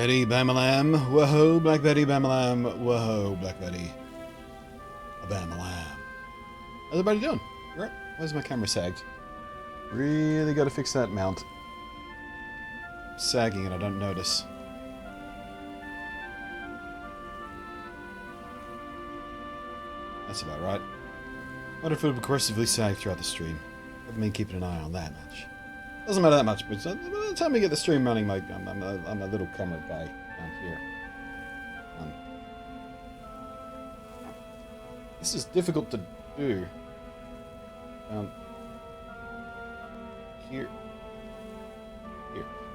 Betty, Bamalam, whoa, Black Betty, Bamalam, whoa, Black Betty, Bamalam. How's everybody doing? You right? Where's my camera sagged? Really got to fix that mount. Sagging and I don't notice. That's about right. What if it would progressively sag throughout the stream? Doesn't mean keeping an eye on that much. Doesn't matter that much, but by the time we get the stream running, like I'm a little camera guy down here. This is difficult to do. Here.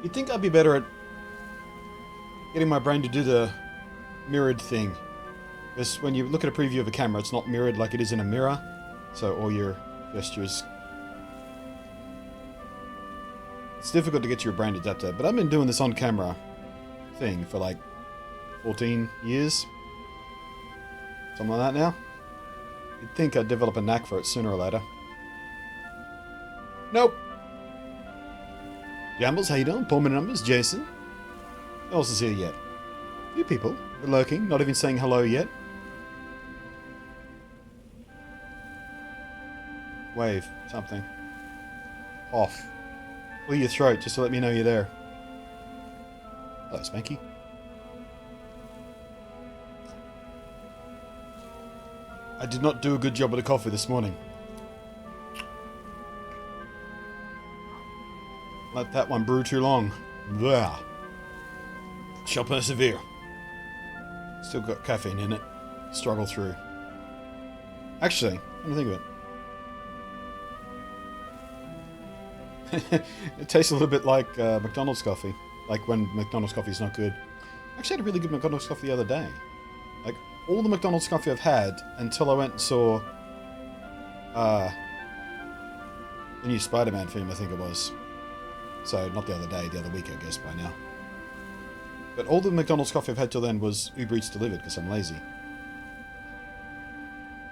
You'd think I'd be better at getting my brain to do the mirrored thing. Because when you look at a preview of a camera, it's not mirrored like it is in a mirror. So all your gestures... It's difficult to get your brain to adapt to it. But I've been doing this on-camera thing for like 14 years. Something like that now. You'd think I'd develop a knack for it sooner or later. Nope. Jambles, how you doing? Paul Numbers, Jason. Who else is here yet? A few people are lurking, not even saying hello yet. Wave, something. Off. Clear your throat just to let me know you're there. Hello, Spanky. I did not do a good job with the coffee this morning. Let that one brew too long. Blah. Shall persevere. Still got caffeine in it. Struggle through. Actually, let me think of it. It tastes a little bit like McDonald's coffee. Like when McDonald's coffee is not good. I actually had a really good McDonald's coffee the other day. Like, all the McDonald's coffee I've had until I went and saw the new Spider-Man film, I think it was. So, not the other day, the other week, I guess, by now. But all the McDonald's coffee I've had till then was Uber Eats delivered, because I'm lazy.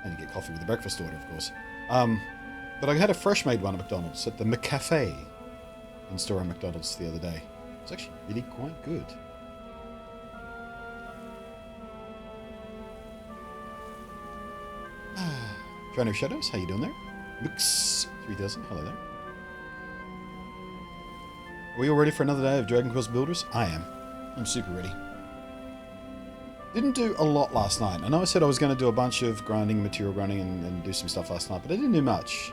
And you get coffee with the breakfast order, of course. But I had a fresh-made one at McDonald's, at the McCafe in-store at McDonald's the other day. It's actually really quite good. Trainer Shadows, how you doing there? Mix 3000, hello there. Are we all ready for another day of Dragon Quest Builders? I am. I'm super ready. Didn't do a lot last night. I know I said I was going to do a bunch of grinding, material grinding, and do some stuff last night, but I didn't do much.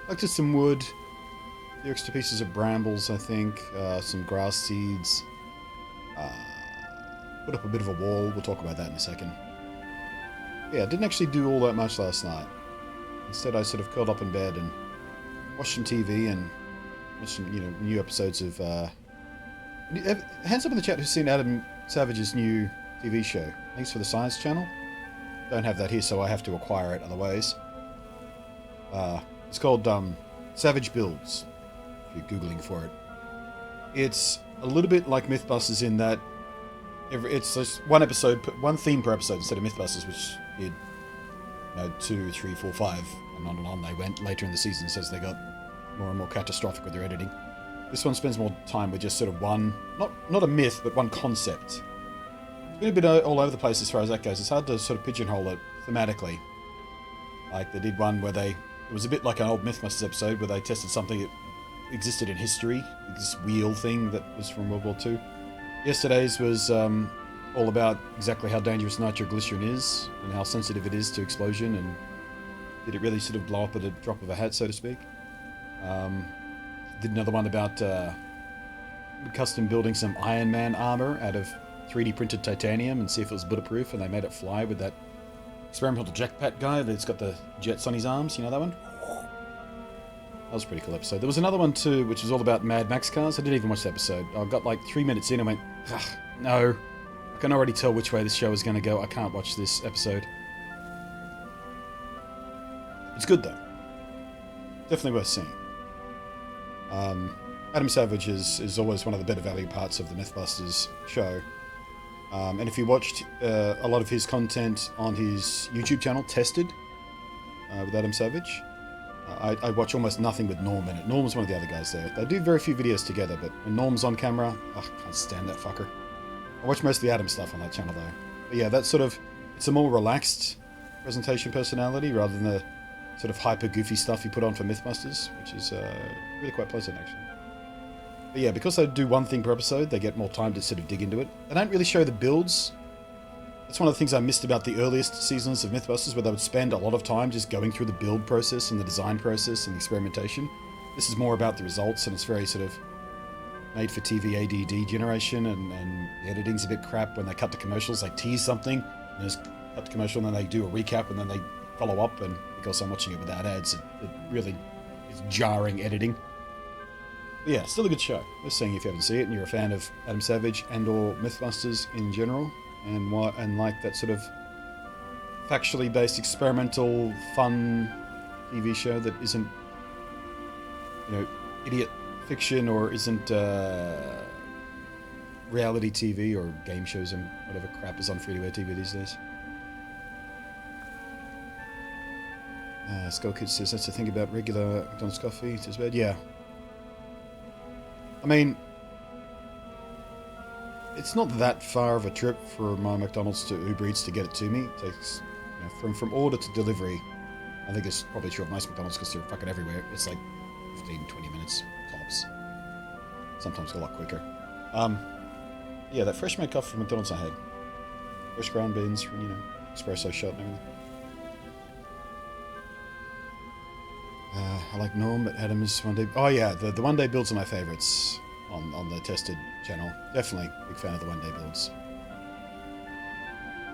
I did some wood, a few extra pieces of brambles, I think, some grass seeds, put up a bit of a wall. We'll talk about that in a second. Yeah, I didn't actually do all that much last night. Instead, I sort of curled up in bed and watched some TV and watched some, new episodes of... hands up in the chat who's seen Adam Savage's new TV show. Thanks for the Science Channel. Don't have that here, so I have to acquire it otherwise. It's called Savage Builds, if you're Googling for it. It's a little bit like Mythbusters in that it's just one theme per episode instead of Mythbusters, which did 2, 3, 4, 5, and on they went later in the seasons as they got more and more catastrophic with their editing. This one spends more time with just sort of one, not a myth, but one concept. It's been a bit all over the place as far as that goes. It's hard to sort of pigeonhole it thematically. Like they did one where it was a bit like an old Mythbusters episode where they tested something that existed in history, this wheel thing that was from World War II. Yesterday's was all about exactly how dangerous nitroglycerin is and how sensitive it is to explosion, and did it really sort of blow up at a drop of a hat, so to speak. Did another one about custom building some Iron Man armor out of 3D printed titanium and see if it was bulletproof, and they made it fly with that experimental jetpack guy that's got the jets on his arms. You know that one? That was a pretty cool episode. There was another one too, which was all about Mad Max cars. I didn't even watch the episode. I got like 3 minutes in and went, no. I can already tell which way this show is going to go. I can't watch this episode. It's good though. Definitely worth seeing. Adam Savage is always one of the better value parts of the Mythbusters show. And if you watched a lot of his content on his YouTube channel, Tested, with Adam Savage, I watch almost nothing with Norm in it. Norm's one of the other guys there. They do very few videos together, but when Norm's on camera, I can't stand that fucker. I watch most of the Adam stuff on that channel though. But yeah, that's sort of, it's a more relaxed presentation personality rather than the sort of hyper goofy stuff you put on for Mythbusters, which is really quite pleasant actually. But yeah, because they do one thing per episode, they get more time to sort of dig into it. They don't really show the builds. That's one of the things I missed about the earliest seasons of Mythbusters, where they would spend a lot of time just going through the build process and the design process and the experimentation. This is more about the results, and it's very sort of made for TV ADD generation, and the editing's a bit crap. When they cut to commercials, they tease something, and just cut to commercial, and then they do a recap, and then they follow up, and because I'm watching it without ads, it really is jarring editing. But yeah, still a good show. Worth seeing if you haven't seen it and you're a fan of Adam Savage and or Mythbusters in general, and like that sort of factually based, experimental, fun TV show that isn't, you know, idiot fiction or isn't reality TV or game shows and whatever crap is on free-to-air TV these days. Skull Kid says that's the thing about regular McDonald's coffee. It says bad. Yeah. I mean, it's not that far of a trip for my McDonald's to Uber Eats to get it to me. It takes, you know, from order to delivery. I think it's probably true of most McDonald's because they're fucking everywhere. It's like 15, 20 minutes tops. Sometimes a lot quicker. Yeah, that fresh made coffee from McDonald's I had. Fresh ground beans, you know, espresso shot and everything. I like Norm, but Adam's one day. Oh yeah, the one day builds are my favourites on the tested channel. Definitely big fan of the one day builds.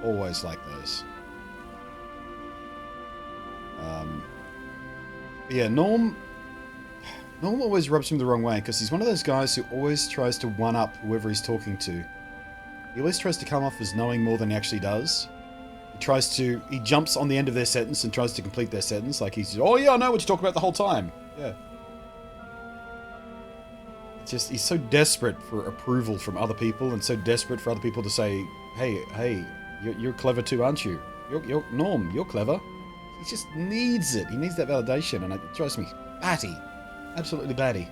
Always like those. Yeah, Norm always rubs me the wrong way because he's one of those guys who always tries to one up whoever he's talking to. He always tries to come off as knowing more than he actually does. He jumps on the end of their sentence and tries to complete their sentence like he's, oh yeah, I know what you talk about the whole time. Yeah. It's just, he's so desperate for approval from other people and so desperate for other people to say, hey, you're clever too, aren't you? You're Norm, you're clever. He just needs it. He needs that validation and it drives me batty. Absolutely batty.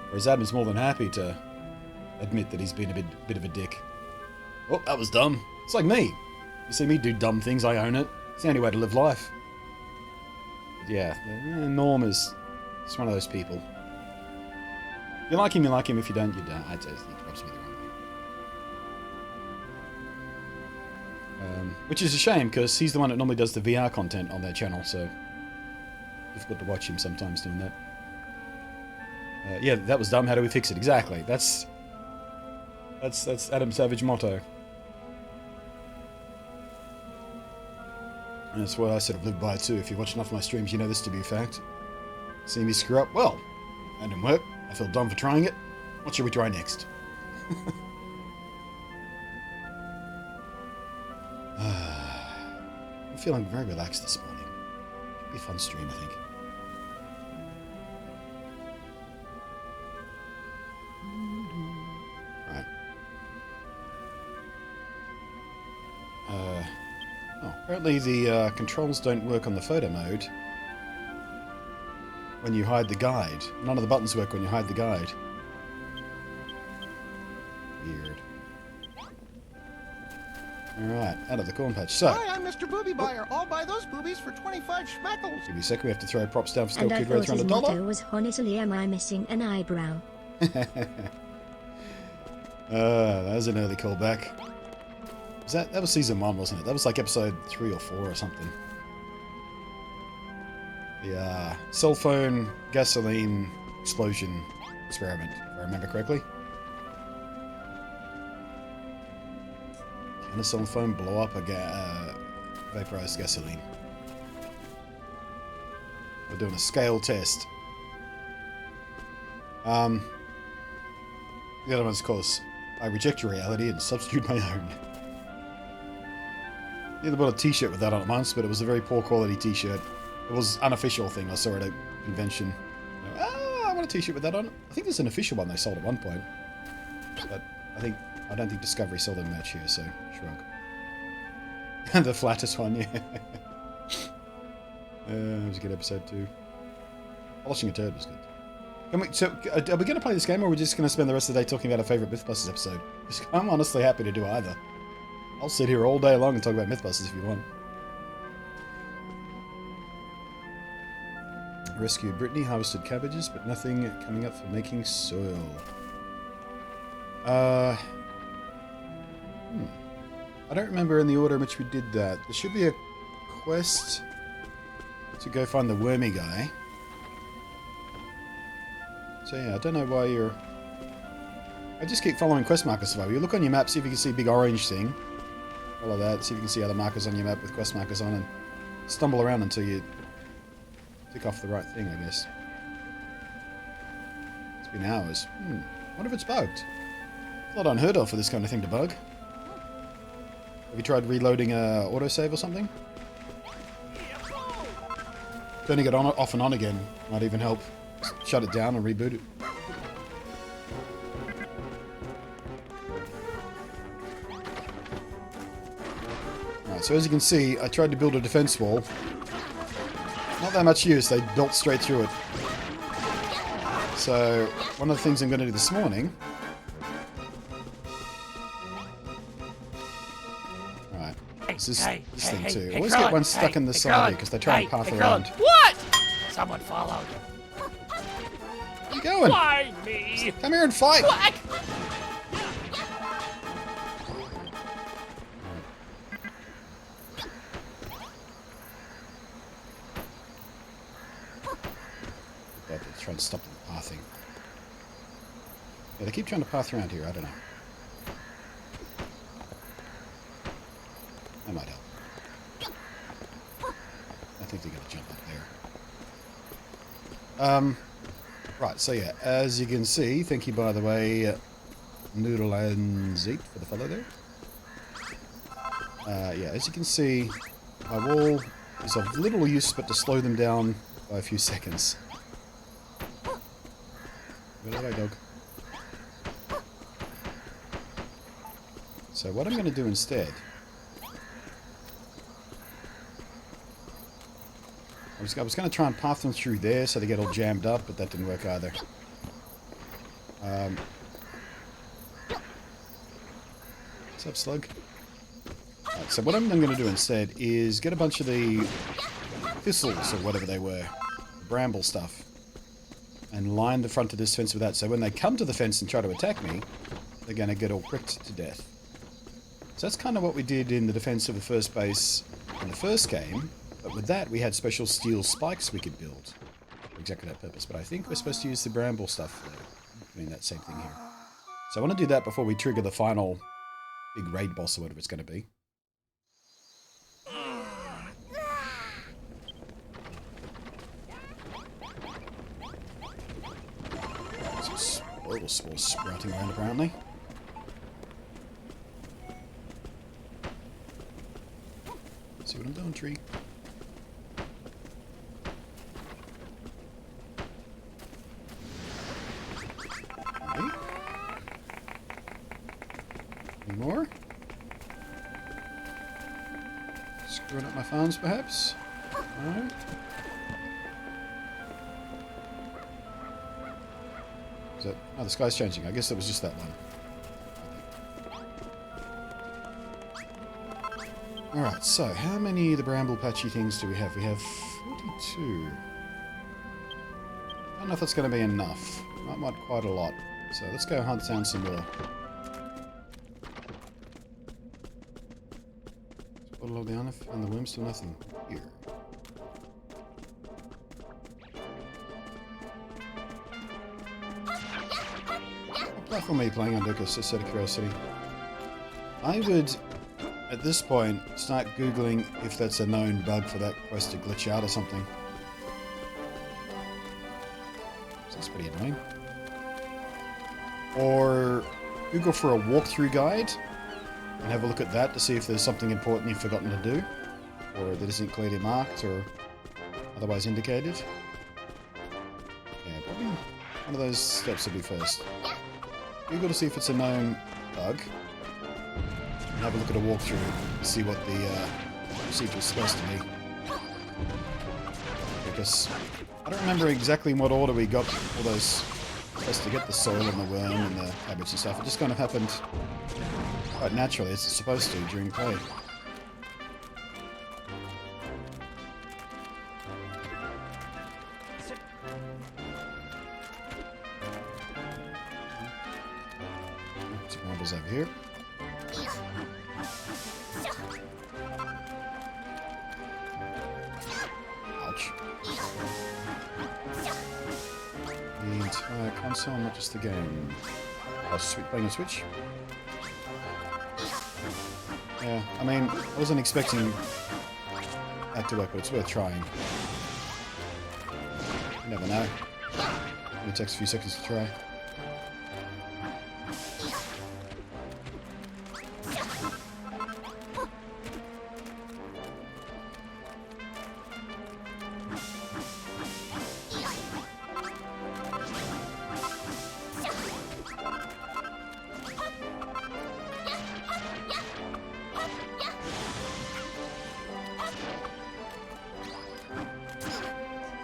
Whereas Adam's more than happy to admit that he's been a bit of a dick. Oh, that was dumb. It's like me. You see me do dumb things, I own it. It's the only way to live life. But yeah, Norm is just one of those people. If you like him, you like him. If you don't, you don't. I just think he rubs me the wrong way. Which is a shame, because he's the one that normally does the VR content on their channel, so difficult to watch him sometimes doing that. Yeah, that was dumb. How do we fix it? Exactly. That's Adam Savage motto. And that's what I sort of live by too. If you watch enough of my streams, you know this to be a fact. See me screw up? Well, that didn't work. I feel dumb for trying it. What should we try next? I'm feeling very relaxed this morning. Should be a fun stream, I think. Apparently the controls don't work on the photo mode when you hide the guide. None of the buttons work when you hide the guide. Weird. Alright, out of the corn patch. So, hi, I'm Mr. Booby Buyer. I'll buy those boobies for 25 schmeckles. Give me a second, we have to throw props down for Skull Kid And I right thought around his $1. motto was, honestly, am I missing an eyebrow? That was an early callback. That was season 1, wasn't it? That was like episode 3 or 4 or something. The cell phone gasoline explosion experiment, if I remember correctly. Can a cell phone blow up a vaporized gasoline? We're doing a scale test. The other one's, of course, I reject your reality and substitute my own. Yeah, they bought a t-shirt with that on it once, but it was a very poor quality t-shirt. It was an unofficial thing I saw at a convention. I want a t-shirt with that on it. I think there's an official one they sold at one point. But I don't think Discovery sold them much here, so shrug. The flattest one, yeah. It was a good episode too. Polishing a turd was good. Are we going to play this game, or are we just going to spend the rest of the day talking about our favourite Mythbusters episode? I'm honestly happy to do either. I'll sit here all day long and talk about Mythbusters if you want. Rescued Brittany, harvested cabbages, but nothing coming up for making soil. I don't remember in the order in which we did that. There should be a quest to go find the wormy guy. So yeah, I don't know why you're... I just keep following quest markers above. You look on your map, see if you can see a big orange thing. Follow that, see if you can see other markers on your map with quest markers on, and stumble around until you tick off the right thing, I guess. It's been hours. Wonder if it's bugged. It's not unheard of for this kind of thing to bug. Have you tried reloading autosave or something? Turning it on, off and on again might even help. Shut it down and reboot it. Alright, so as you can see, I tried to build a defense wall. Not that much use, they built straight through it. So, one of the things I'm going to do this morning... Alright, this thing too. I always get one stuck in the side here because they try and path around. What? Someone followed. Where you going? Why me? Come here and fight! What? They're trying to stop them pathing. Yeah, they keep trying to path around here, I don't know. That might help. I think they're going to jump up there. Right, so yeah, as you can see, thank you by the way, Noodle and Zeet for the follow there. Yeah, as you can see, my wall is of little use but to slow them down by a few seconds. Get away, dog. So what I'm going to do instead... I was going to try and path them through there so they get all jammed up, but that didn't work either. What's up, Slug? Right, so what I'm going to do instead is get a bunch of the thistles, or whatever they were, bramble stuff, and line the front of this fence with that, so when they come to the fence and try to attack me, they're going to get all pricked to death. So that's kind of what we did in the defense of the first base in the first game. But with that, we had special steel spikes we could build for exactly that purpose. But I think we're supposed to use the bramble stuff there. I mean, that same thing here. So I want to do that before we trigger the final big raid boss or whatever it's going to be. Some spoil spores sprouting around apparently. See what I'm doing, tree? Any more? Screwing up my farms, perhaps? No? Is that... Oh, the sky's changing. I guess that was just that one. Alright, so how many of the bramble patchy things do we have? We have 42. I don't know if that's going to be enough. Might want quite a lot. So let's go hunt down some more. Spotted all down and the worms to nothing. Here. What platform are you playing on, Lucas? Just out of curiosity. I would, at this point, start Googling if that's a known bug for that quest to glitch out or something. That's pretty annoying. Or Google for a walkthrough guide and have a look at that to see if there's something important you've forgotten to do, or that isn't clearly marked or otherwise indicated. Yeah, probably one of those steps will be first. Google to see if it's a known bug, and have a look at a walkthrough to see what the procedure is supposed to be. Because I I don't remember exactly in what order we got all those supposed to get the soil and the worm and the cabbage and stuff. It just kind of happened quite naturally, as it's supposed to during play. Some marbles over here. Ouch. The entire console, not just the game. Oh, playing a Switch? Yeah, I mean, I wasn't expecting that to work, but it's worth trying. You never know. It only takes a few seconds to try.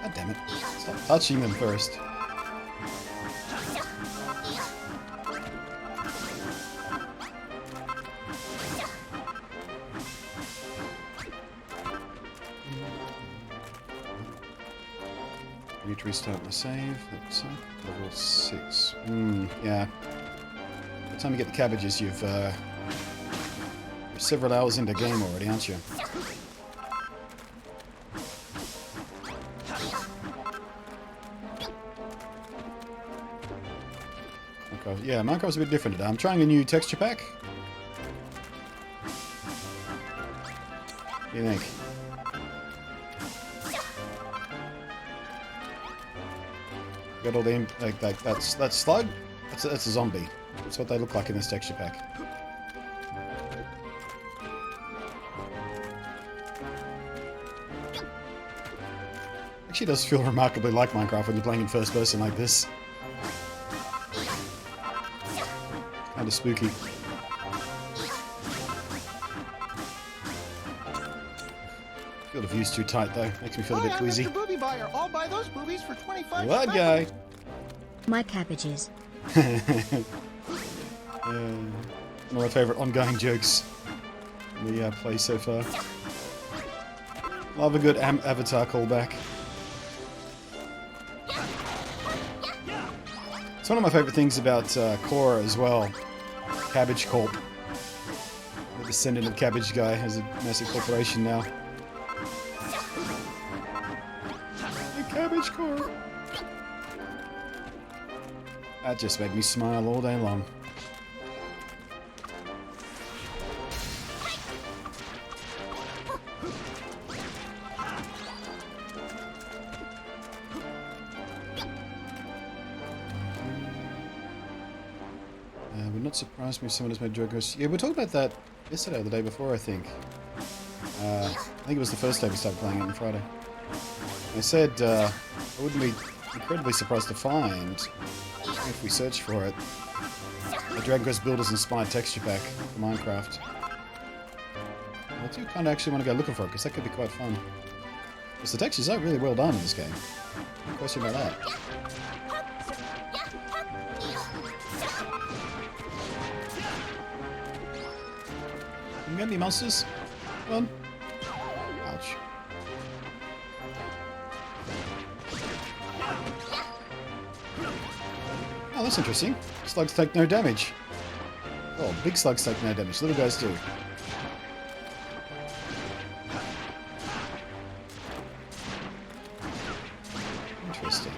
God damn it. Stop touching them first. I need to restart my save. That's level 6. Yeah. By the time you get the cabbages, you're several hours into the game already, aren't you? Yeah, Minecraft's a bit different today. I'm trying a new texture pack. What do you think? Got all the like that slug. That's a zombie. That's what they look like in this texture pack. Actually, does feel remarkably like Minecraft when you're playing in first person like this. Kind of spooky. Feel the view's too tight though. Makes me feel a bit queasy. Mr. Booby Buyer. I'll buy those boobies for 25. What guy? My cabbages. One of my favourite ongoing jokes in the play so far. Love a good Avatar callback. It's one of my favourite things about Korra as well. Cabbage Corp. The descendant of Cabbage Guy has a massive corporation now. The Cabbage Corp. That just made me smile all day long. Would not surprise me if someone has made Jogos. Yeah, we talked about that yesterday or the day before, I think. I think it was the first day we started playing it on Friday. I said I wouldn't be incredibly surprised to find, if we search for it, a Dragon Quest Builders inspired texture pack for Minecraft. I do kind of actually want to go looking for it, because that could be quite fun. Because the textures are really well done in this game. No question about that. You got any monsters? Come on. Ouch. Oh, that's interesting. Slugs take no damage. Oh, big slugs take no damage. Little guys do. Interesting.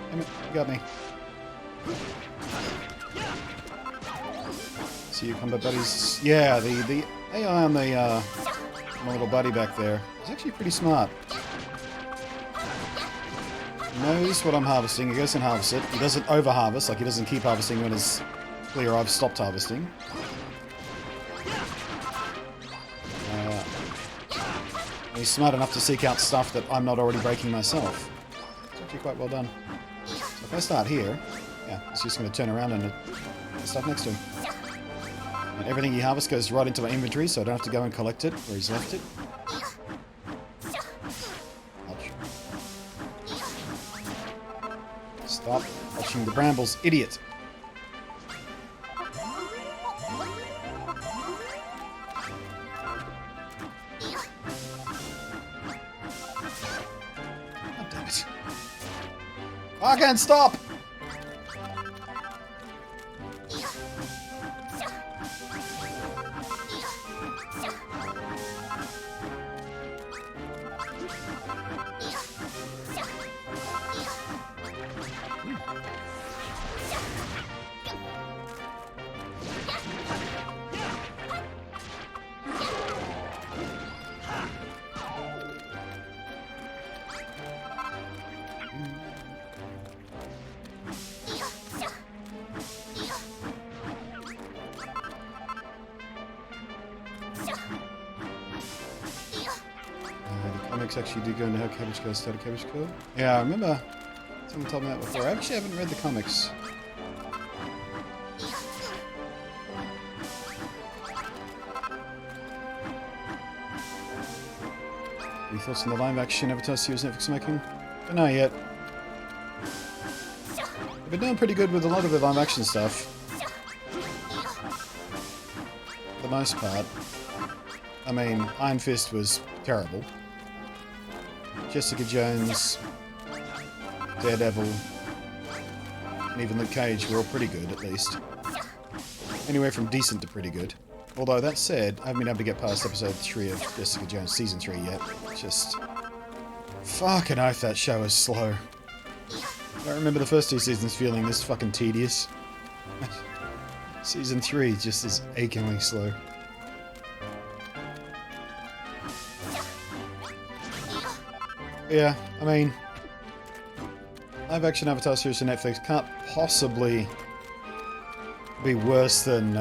Damn it, you got me. See you combat buddies. Yeah, the AI on the my little buddy back there is actually pretty smart. He knows what I'm harvesting. He goes and harvests it. He doesn't over-harvest, like he doesn't keep harvesting when it's clear I've stopped harvesting. He's smart enough to seek out stuff that I'm not already breaking myself. It's actually quite well done. So if I start here, yeah, it's just going to turn around and stuff next to him. And everything he harvests goes right into my inventory, so I don't have to go and collect it where he's left it. Ouch. Stop touching the brambles, idiot! God damn it. I can't stop! Comics actually do go into how Cabbage Girl started Cabbage Girl. Yeah, I remember someone told me that before. I actually haven't read the comics. Any thoughts on the live action Avatar series Netflix are making? Don't know yet. They've been doing pretty good with a lot of the live action stuff. For the most part. I mean, Iron Fist was terrible. Jessica Jones, Daredevil, and even Luke Cage were all pretty good, at least. Anywhere from decent to pretty good. Although, that said, I haven't been able to get past episode 3 of Jessica Jones Season 3 yet. Just... fucking oath, that show is slow. I don't remember the first 2 seasons feeling this fucking tedious. Season 3 just is achingly slow. Yeah, I mean, live action Avatar series on Netflix can't possibly be worse than,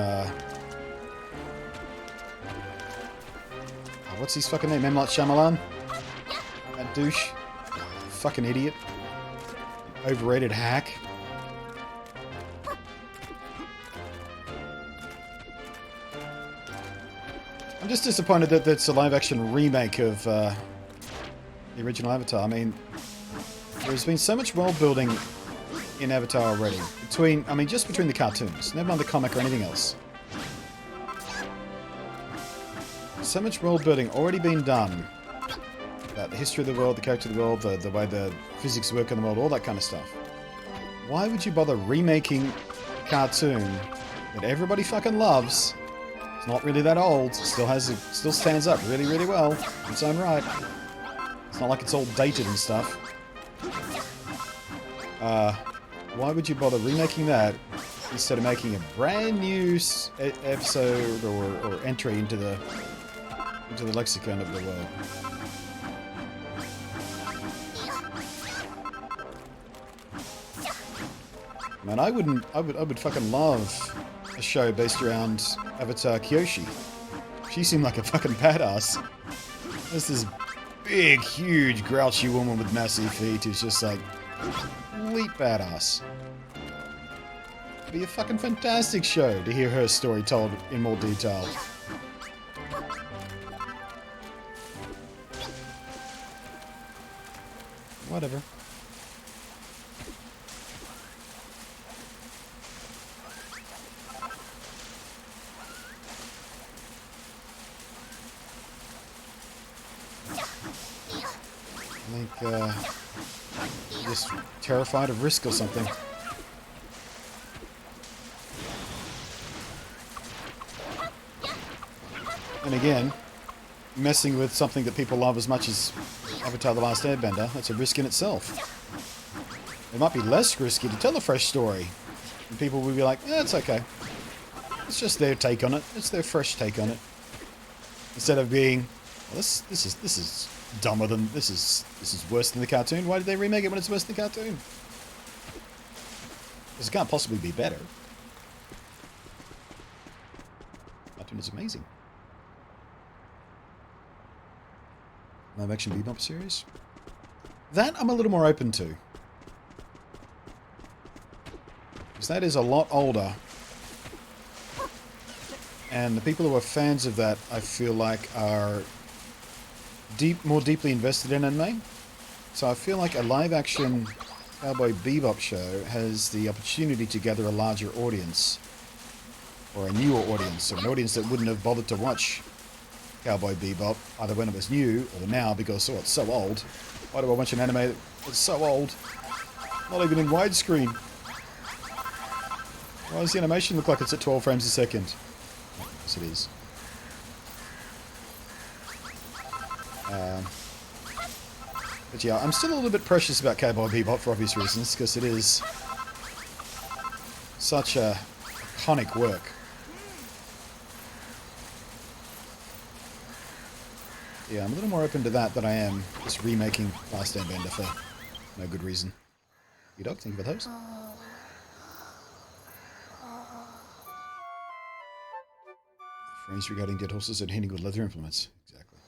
what's his fucking name? M. Night Shyamalan? That douche? Fucking idiot. Overrated hack. I'm just disappointed that that's a live action remake of, the original Avatar. I mean, there's been so much world building in Avatar already. Just between the cartoons, never mind the comic or anything else. So much world building already been done. About the history of the world, the character of the world, the way the physics work in the world, all that kind of stuff. Why would you bother remaking a cartoon that everybody fucking loves? It's not really that old, still stands up really, really well in its own right. It's not like it's all dated and stuff. Why would you bother remaking that instead of making a brand new episode or entry into the lexicon of the world? Man, I would fucking love a show based around Avatar Kyoshi. She seemed like a fucking badass. There's this big, huge, grouchy woman with massive feet who's just like complete badass. It'd be a fucking fantastic show to hear her story told in more detail. Whatever. I think, just terrified of risk or something. And again, messing with something that people love as much as Avatar The Last Airbender, that's a risk in itself. It might be less risky to tell a fresh story. And people will be like, eh, it's okay. It's just their take on it. It's their fresh take on it. Instead of being, well, this is dumber than, this is worse than the cartoon. Why did they remake it when it's worse than the cartoon? Because it can't possibly be better. The cartoon is amazing. Live action Bebop series? That I'm a little more open to. Because that is a lot older. and the people who are fans of that, I feel like, are more deeply invested in anime. So I feel like a live-action Cowboy Bebop show has the opportunity to gather a larger audience, or a newer audience, or an audience that wouldn't have bothered to watch Cowboy Bebop either when it was new or now because it's so old. Why do I watch an anime that's so old? Not even in widescreen. Why does the animation look like it's at 12 frames a second? Yes, it is. But yeah, I'm still a little bit precious about Cowboy Bebop for obvious reasons, because it is such a iconic work. Yeah, I'm a little more open to that than I am just remaking Last Airbender for no good reason. You dog, think about those? Phrase regarding dead horses and hitting with leather implements. Exactly.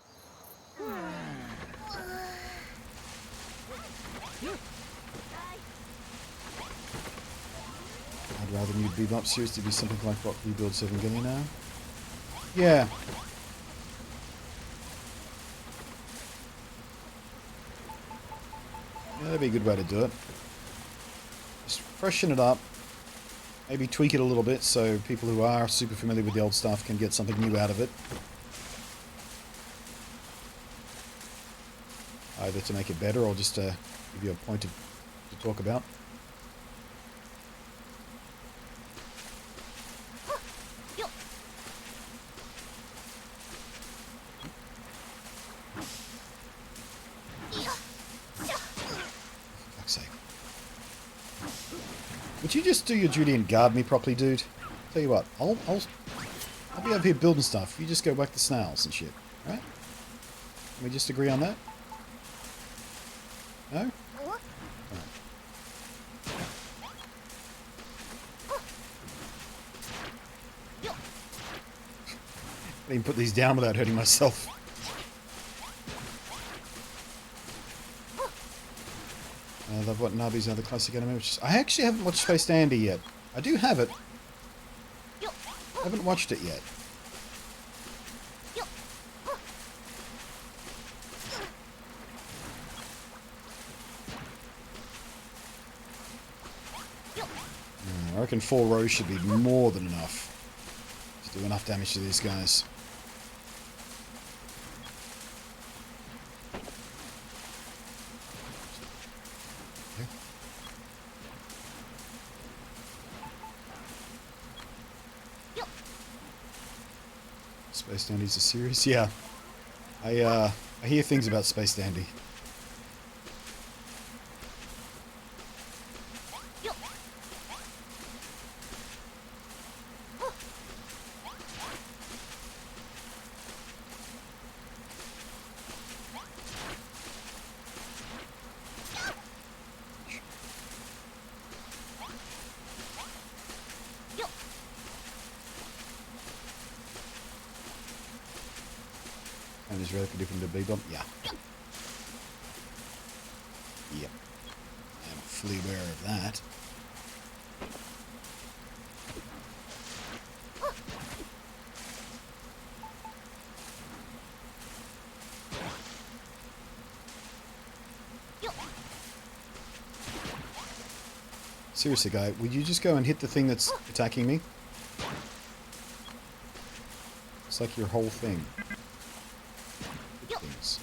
I'd rather new Bebop series to be something like what Rebuild 7 Gilly now. Yeah. Yeah, that'd be a good way to do it. Just freshen it up. Maybe tweak it a little bit so people who are super familiar with the old stuff can get something new out of it. Either to make it better or just to give you a point to talk about. For fuck's sake. Would you just do your duty and guard me properly, dude? Tell you what, I'll be over here building stuff. You just go whack the snails and shit, right? Can we just agree on that? No? Right. I didn't put these down without hurting myself. I love what Nabi's other classic anime, which is... I actually haven't watched Space Dandy yet. I do have it. I haven't watched it yet. I reckon 4 rows should be more than enough to do enough damage to these guys. Space Dandy's a series? Yeah. I hear things about Space Dandy. And is radically different to Bebop? Yeah. Yep. I'm fully aware of that. Seriously, guy, would you just go and hit the thing that's attacking me? It's like your whole thing. Things.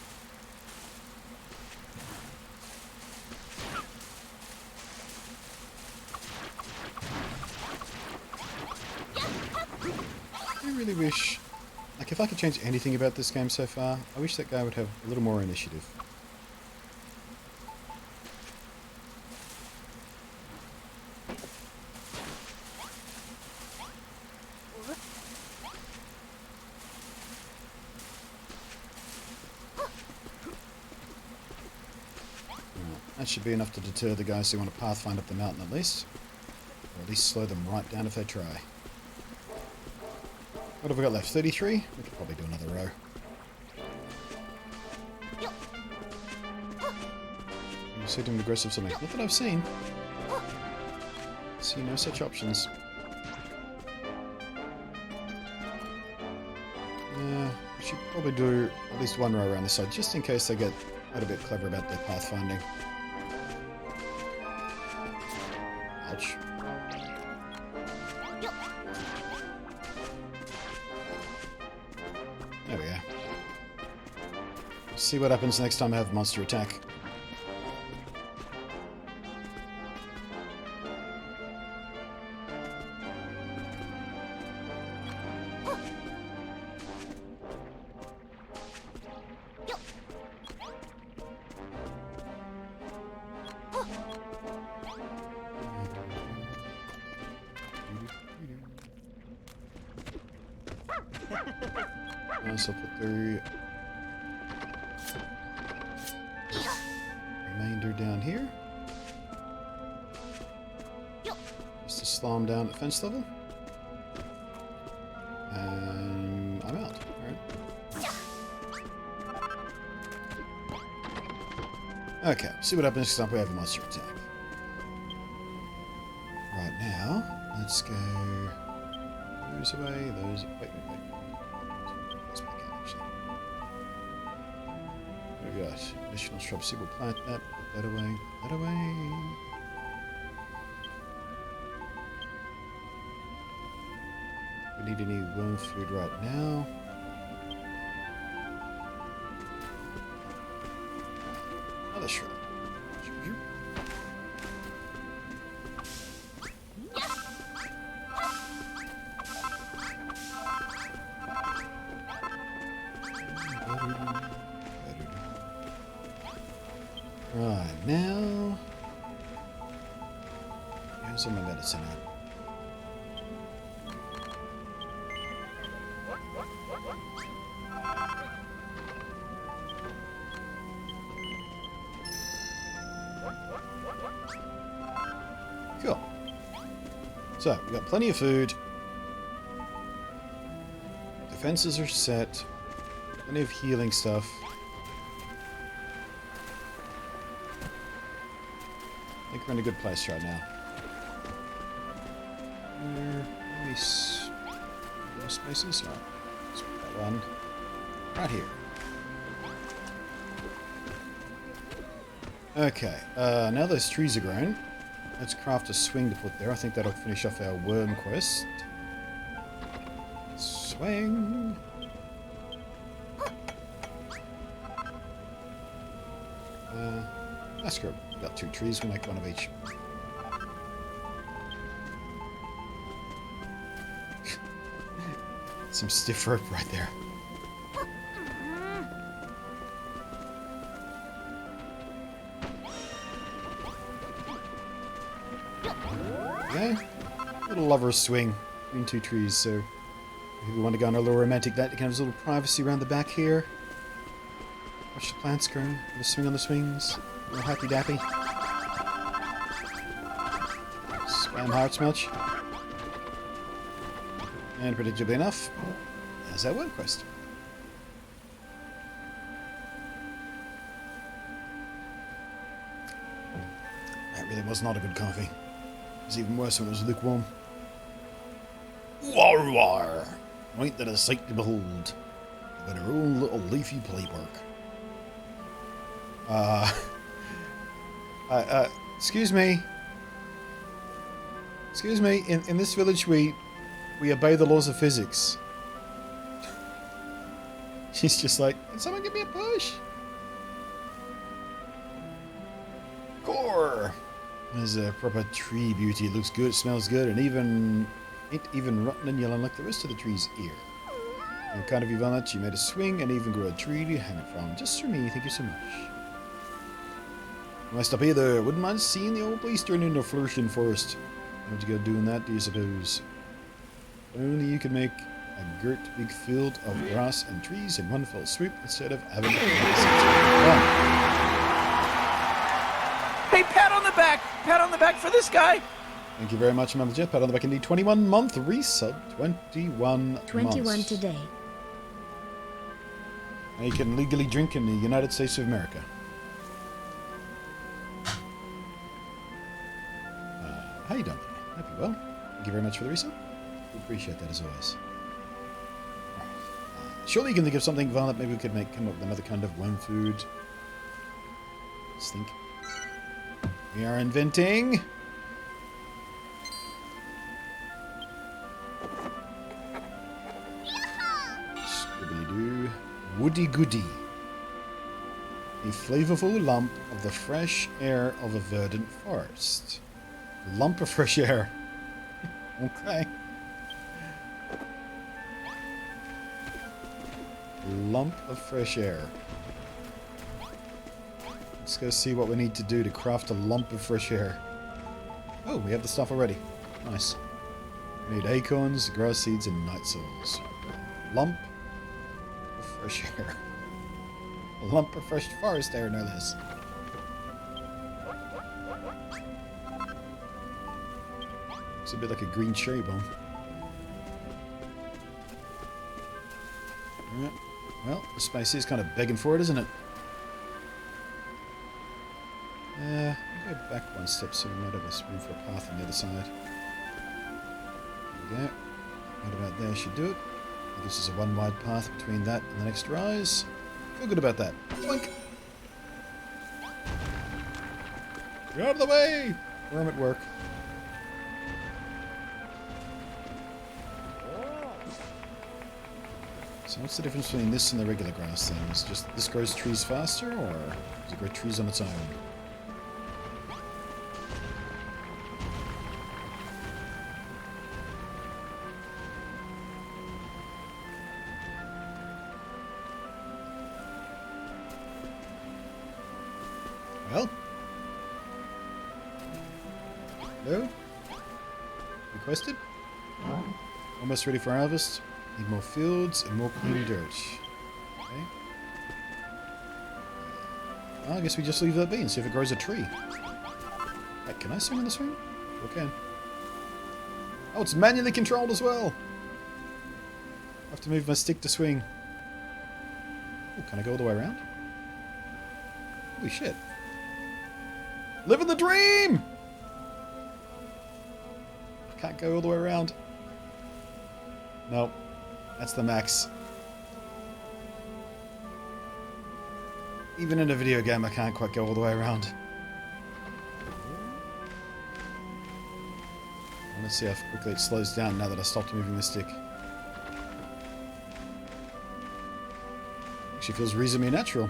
I really wish, like, if I could change anything about this game so far, I wish that guy would have a little more initiative. That should be enough to deter the guys who want to pathfind up the mountain at least. Or at least slow them right down if they try. What have we got left? 33? We could probably do another row. You said him aggressive something. Not that I've seen. See no such options. should probably do at least one row around the side, just in case they get a little bit clever about their pathfinding. Ouch. There we go. Let's see what happens next time I have monster attack. So I'll put the remainder down here. Just to slow them down at fence level. And I'm out. Alright. Okay, see what happens next time we have a monster attack. Right now, let's go those away, those. Wait. We got additional shrub seed. We'll plant that. Put that away. Put that away. We need any worm food right now. Another shrub. Right, now... Here's some of my medicine at. Cool. So, we've got plenty of food. Defenses are set. Plenty of healing stuff. I think we're in a good place right now. Maybe spaces? Right. Let's put that one right here. Okay, now those trees are grown. Let's craft a swing to put there. I think that'll finish off our worm quest. Swing! That's good. Got 2 trees, we'll make one of each. Some stiff rope right there. Okay. Little lover's swing between 2 trees, so if we want to go on a little romantic night, you can have a little privacy around the back here. Watch the plants grow, have a swing on the swings. A little happy dappy. Spam hearts much. And predictably enough, there's our worm quest. That really was not a good coffee. It was even worse when it was lukewarm. War war! Ain't that a sight to behold? But our own little leafy playwork. Excuse me. Excuse me, in this village we obey the laws of physics. She's just like, can someone give me a push? Core! There's a proper tree beauty. It looks good, it smells good, and ain't even rotten and yellow like the rest of the tree's ear. And kind of you that you made a swing and even grew a tree to hang it from. Just for me, thank you so much. When I stop here though, I wouldn't mind seeing the old place turn into a flourishing forest. How'd you go doing that, do you suppose? Only you could make a great big field of grass and trees in one fell swoop instead of having to Hey, pat on the back! Pat on the back for this guy! Thank you very much, Mother Jet. Pat on the back indeed. 21 month resub. 21 21 months. today. Now you can legally drink in the United States of America. How you doing today? Hope you're well. Thank you very much for the resub. We appreciate that as always. Surely you can think of something fun that maybe we could come up with another kind of worm food. Let's think. We are inventing. Scribbly-doo. Woody Goody. A flavorful lump of the fresh air of a verdant forest. A lump of fresh air. Okay. Lump of fresh air. Let's go see what we need to do to craft a lump of fresh air. Oh, we have the stuff already. Nice. We need acorns, grass seeds, and night souls. Lump of fresh air. A lump of fresh forest air, no less. Looks a bit like a green cherry bomb. Alright. Well, the space is kind of begging for it, isn't it? I'll go back one step so we might have room for a path on the other side. There we go. Right about there should do it. It gives us a one wide path between that and the next rise. Feel good about that. Boink! Get out of the way! Worm at work. So what's the difference between this and the regular grass thing? Is just this grows trees faster, or does it grow trees on its own? Well? Hello? Requested? Almost ready for harvest. Need more fields and more clean dirt. Okay. Well, I guess we just leave that be and see if it grows a tree. Wait, can I swing on the swing? Sure can. Oh, it's manually controlled as well! I have to move my stick to swing. Oh, can I go all the way around? Holy shit. Living the dream! I can't go all the way around. Nope. That's the max. Even in a video game, I can't quite go all the way around. Let's see how quickly it slows down now that I stopped moving the stick. Actually feels reasonably natural.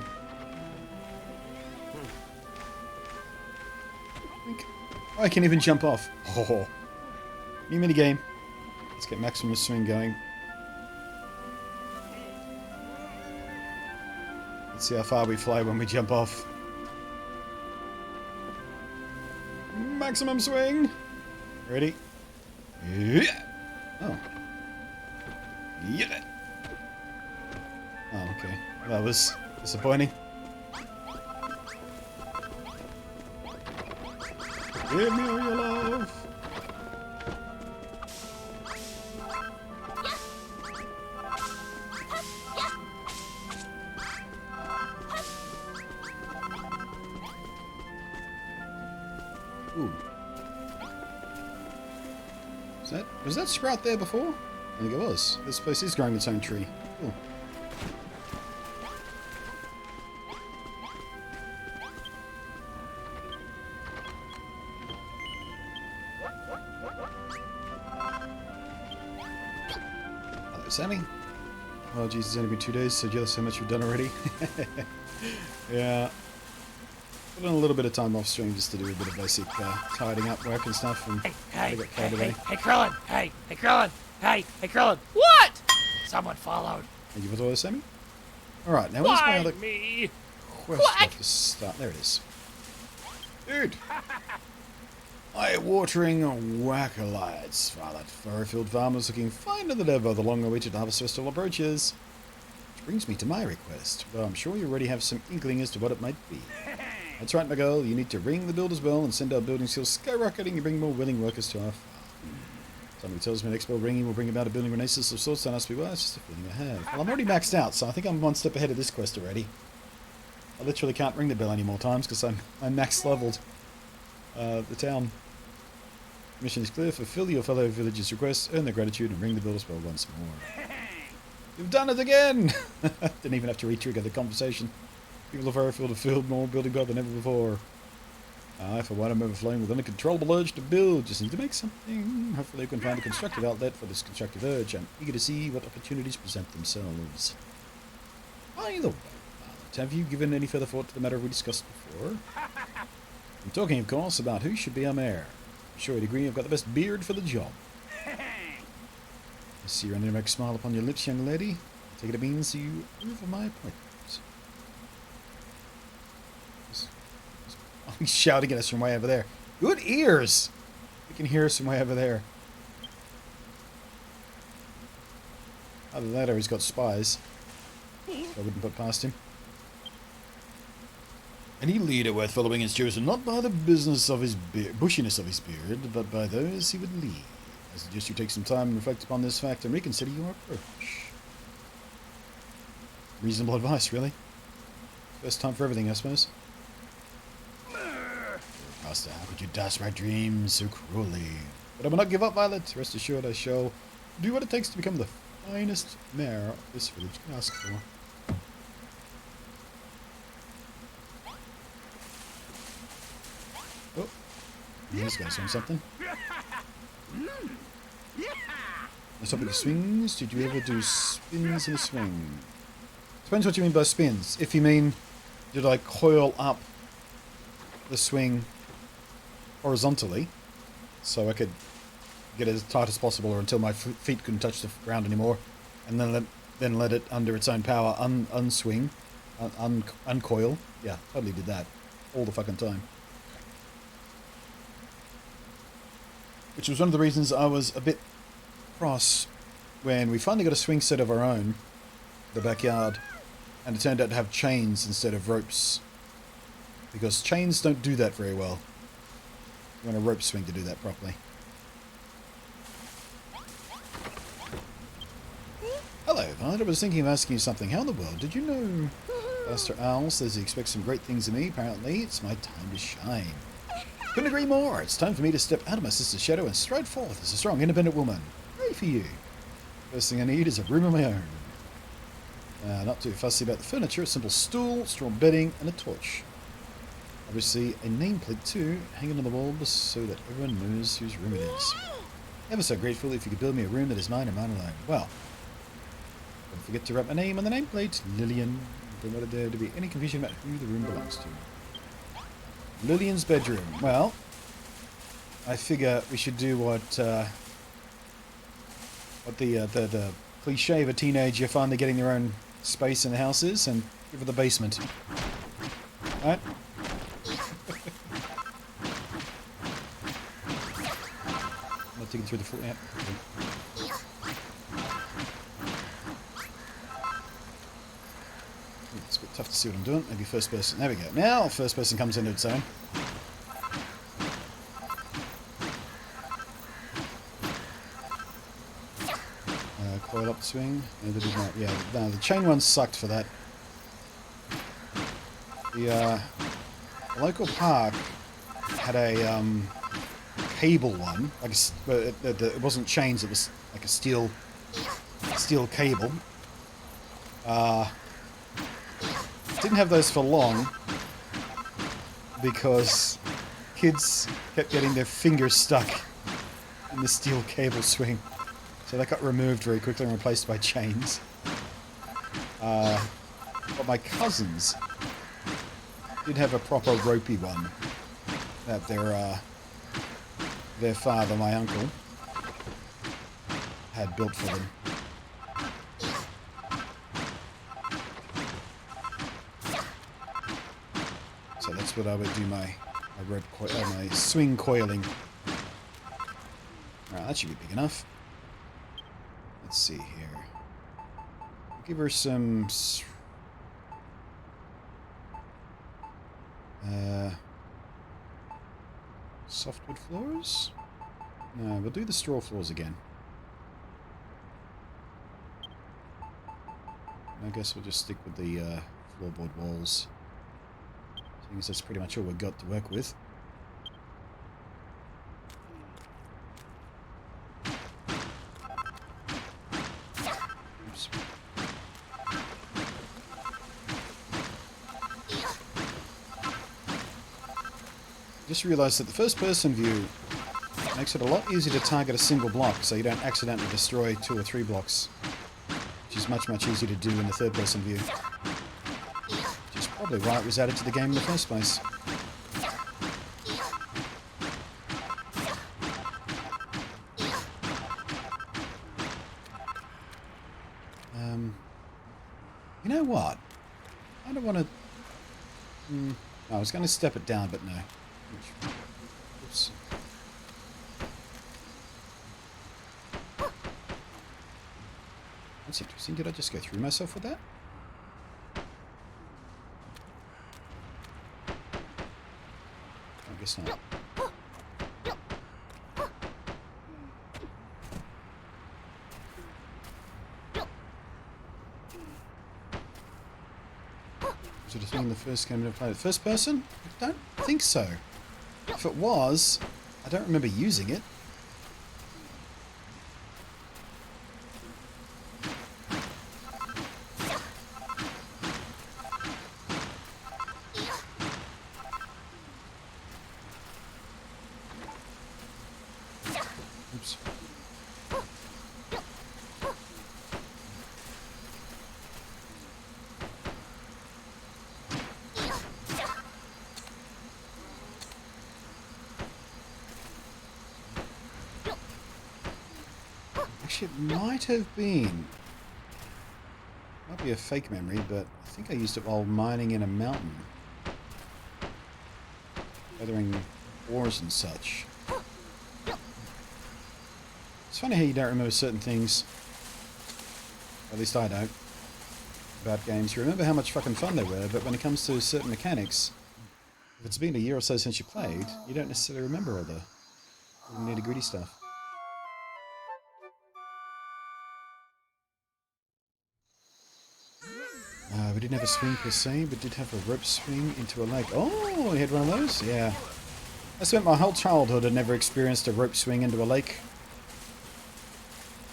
Oh, I can even jump off. Oh. New minigame. Let's get maximum swing going. Let's see how far we fly when we jump off. Maximum swing. Ready? Yeah. Oh. Yeah. Oh, okay. That was disappointing. Give me all your love. Ooh. Was that sprout there before? I think it was. This place is growing its own tree. Cool. Hello, Sammy. Oh, geez, it's only been 2 days, so jealous how much you've done already. Yeah. Put in a little bit of time off stream just to do a bit of basic tidying up work and stuff. And Hey, Krillin! Hey, Krillin! Hey, Krillin! What? Someone followed. Thank you for the order, Sammy. Alright, now where's my other me? quest off the start? There it is. Dude! Eye-watering whack-a-lights. Violet Furrowfield farmers looking finer than ever. The long-awaited harvest festival approaches. Which brings me to my request, though I'm sure you already have some inkling as to what it might be. That's right, my girl. You need to ring the builder's bell and send our building skills skyrocketing and bring more willing workers to our farm. Somebody tells me next bell ringing will bring about a building renaissance of sorts. Don't ask me why. It's just a feeling I have. Well, I'm already maxed out, so I think I'm one step ahead of this quest already. I literally can't ring the bell any more times because I'm max leveled. The town. Mission is clear. Fulfill your fellow villagers' requests, earn their gratitude, and ring the builder's bell once more. You've done it again! Didn't even have to re-trigger the conversation. People of Fairfield have filled more building up than ever before. For one, I'm overflowing with an uncontrollable urge to build. Just need to make something. Hopefully I can find a constructive outlet for this constructive urge. I'm eager to see what opportunities present themselves. Either way, have you given any further thought to the matter we discussed before? I'm talking, of course, about who should be our mayor. I'm sure you'd agree I've got the best beard for the job. I see your enigmatic smile upon your lips, young lady. I take it means you approve of my appointment. Oh, he's shouting at us from way over there. Good ears! We can hear us from way over there. Either that or he's got spies. I wouldn't put past him. Any leader worth following is chosen not by the business of his bushiness of his beard, but by those he would lead. I suggest you take some time and reflect upon this fact and reconsider your approach. Reasonable advice, really. First time for everything, I suppose. Master, how could you dash my dreams so cruelly? But I will not give up, Violet. Rest assured I shall do what it takes to become the finest mayor this village can ask for. Oh, he's got on something. The topic of swings. Did you ever do spins in a swing? Depends what you mean by spins. If you mean, did I coil up the swing horizontally so I could get as tight as possible or until my feet couldn't touch the ground anymore, and then let it under its own power unswing, uncoil. Yeah, totally did that all the fucking time. Which was one of the reasons I was a bit cross when we finally got a swing set of our own in the backyard, and it turned out to have chains instead of ropes, because chains don't do that very well. You want a rope swing to do that properly. Hello, Violet. I was thinking of asking you something. How in the world did you know? Master Owl says he expects some great things of me. Apparently, it's my time to shine. Couldn't agree more. It's time for me to step out of my sister's shadow and stride forth as a strong, independent woman. Hooray for you. First thing I need is a room of my own. Not too fussy about the furniture. A simple stool, straw bedding, and a torch. Obviously, a nameplate too, hanging on the wall so that everyone knows whose room it is. Ever so grateful if you could build me a room that is mine and mine alone. Well, don't forget to write my name on the nameplate, Lillian. Don't want there to be any confusion about who the room belongs to. Lillian's bedroom. Well, I figure we should do what the cliche of a teenager finally getting their own space in the house is, and give her the basement. Alright? Not digging through the floor. Yeah. It's a bit tough to see what I'm doing. Maybe first person. There we go. Now first person comes into its own. Coil up the swing. No, they did not. Yeah, no, the chain one sucked for that. The local park had a cable one, like it wasn't chains. It was like a steel cable. Didn't have those for long because kids kept getting their fingers stuck in the steel cable swing. So that got removed very quickly and replaced by chains. But my cousins did have a proper ropey one that their father, my uncle, had built for them. So that's what I would do my swing coiling. Alright, that should be big enough. Let's see here. Give her some softwood floors? No, we'll do the straw floors again. I guess we'll just stick with the floorboard walls. Seeing as that's pretty much all we've got to work with. Oops. Just realised that the first-person view makes it a lot easier to target a single block, so you don't accidentally destroy 2 or 3 blocks, which is much, much easier to do in the third-person view. Which is probably why it was added to the game in the first place. You know what? I don't want to... I was going to step it down, but no. Oops. That's interesting. Did I just go through myself with that? I guess not. Was it a thing in the first game I ever played? First person? I don't think so. If it was, I don't remember using it. Oops. Actually, it might have been. Might be a fake memory, but I think I used it while mining in a mountain. Gathering ores and such. It's funny how you don't remember certain things. At least I don't. About games. You remember how much fucking fun they were, but when it comes to certain mechanics, if it's been a year or so since you played, you don't necessarily remember all the nitty-gritty stuff. We didn't have a swing per se, but did have a rope swing into a lake. Oh, you had one of those? Yeah. I spent my whole childhood and never experienced a rope swing into a lake.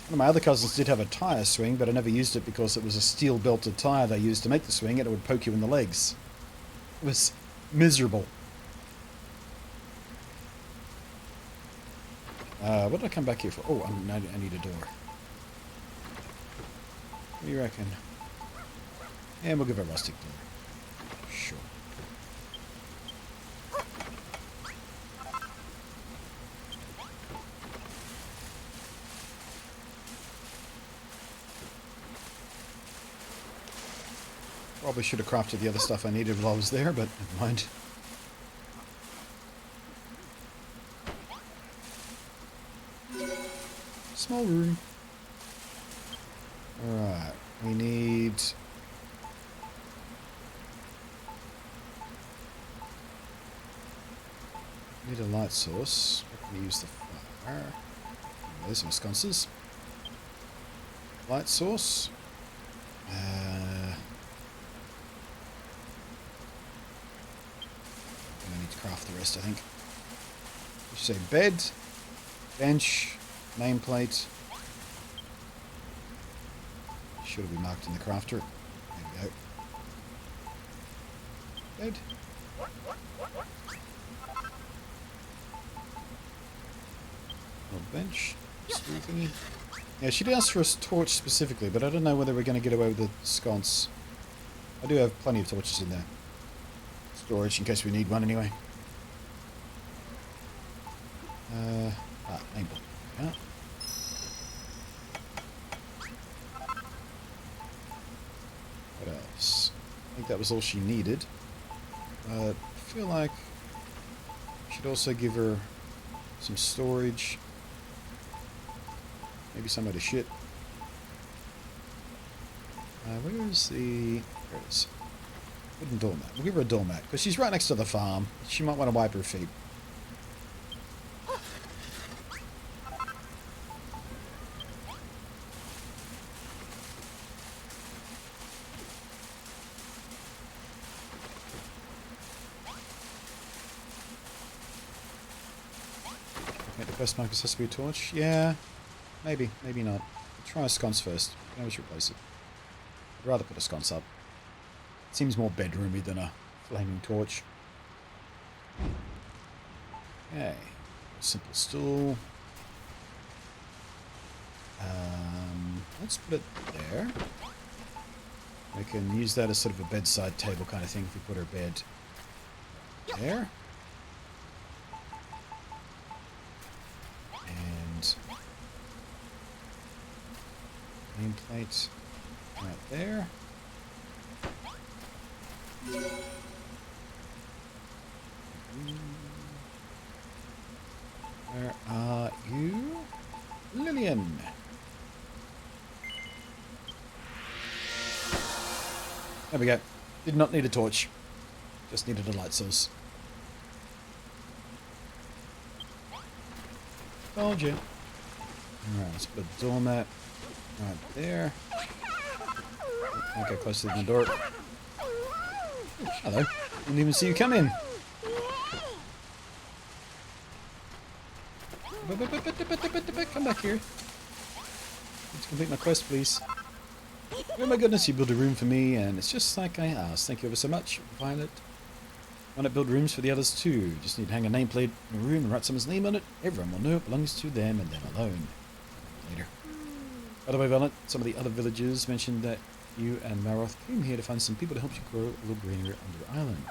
One of my other cousins did have a tyre swing, but I never used it because it was a steel-belted tyre they used to make the swing and it would poke you in the legs. It was miserable. What did I come back here for? Oh, I need a door. What do you reckon? And we'll give it a rustic door. Sure. Probably should have crafted the other stuff I needed while I was there, but never mind. Small room. Alright, we need... Need a light source. We can use the fire. There's some sconces. Light source. I need to craft the rest, I think. We should say bed, bench, nameplate. Should have been marked in the crafter. There we go. Bed. Bench. Thingy. Yeah, she did ask for a torch specifically, but I don't know whether we're going to get away with the sconce. I do have plenty of torches in there. Storage in case we need one anyway. Nameplate. Yeah. What else? I think that was all she needed. I feel like I should also give her some storage. Maybe somewhere to shit. Where is the... There it is. Wooden doormat. We'll give her a doormat, because she's right next to the farm. She might want to wipe her feet. Okay, the first marker has to be a torch. Yeah. Maybe, maybe not. Try a sconce first. You can always replace it. I'd rather put a sconce up. It seems more bedroomy than a flaming torch. Okay. Simple stool. Let's put it there. We can use that as sort of a bedside table kind of thing if we put our bed there. And nameplate right there. Where are you? Lillian! There we go. Did not need a torch. Just needed a light source. Told you. Alright, let's put a doormat right there. Can't get close to the door. Hello. Didn't even see you come in. Come back here. Let's complete my quest, please. Oh my goodness, you built a room for me, and it's just like I asked. Thank you ever so much, Violet. Why not build rooms for the others too? Just need to hang a nameplate in a room and write someone's name on it. Everyone will know it belongs to them and them alone. Later. By the way, Violet, some of the other villagers mentioned that you and Maroth came here to find some people to help you grow a little greenery on your island.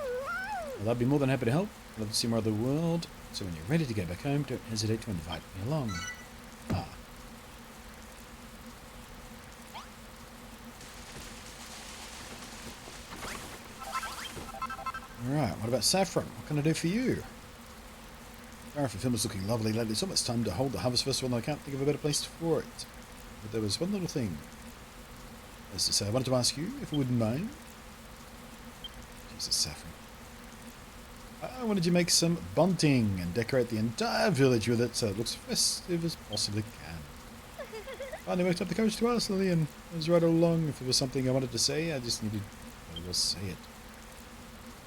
Well, I'd be more than happy to help. I'd love to see more of the world. So when you're ready to go back home, don't hesitate to invite me along. Ah. Alright, what about Saffron? What can I do for you? Paraffin film is looking lovely lately. It's almost time to hold the Harvest Festival and I can't think of a better place for it. But there was one little thing. As to say, I wanted to ask you, if you wouldn't mind. Jesus, Saffron. I wanted to make some bunting and decorate the entire village with it so it looks festive as possibly can. Finally worked up the courage to ask Lillian. I was right all along. If it was something I wanted to say, I just needed to say it.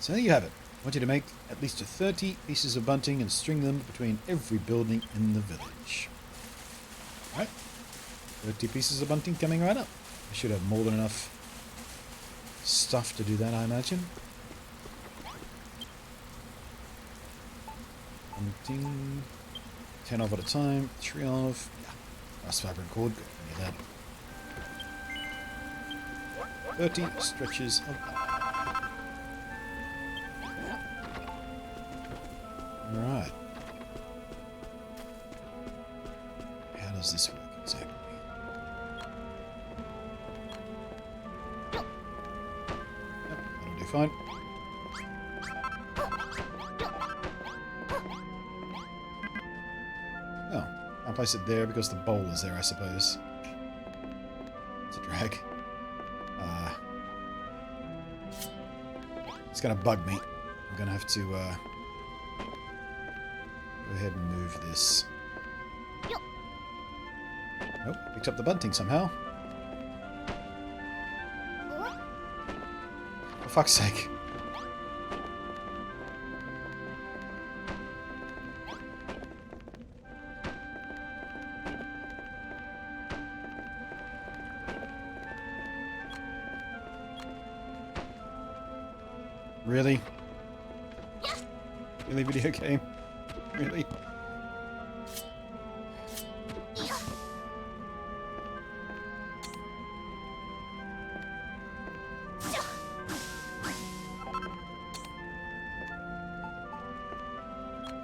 So there you have it. I want you to make at least 30 pieces of bunting and string them between every building in the village. Alright. 30 pieces of bunting coming right up. I should have more than enough stuff to do that, I imagine. Bunting. 10 off at a time. 3 off. Yeah. Grass fabric cord. Any of that. 30 stretches of bunting. Alright. How does this work exactly? Yep, that'll do fine. Oh, I'll place it there because the bowl is there, I suppose. It's a drag. It's gonna bug me. I'm gonna have to, go ahead and move this. Nope, picked up the bunting somehow. For fuck's sake. Really? Really, video game? Really?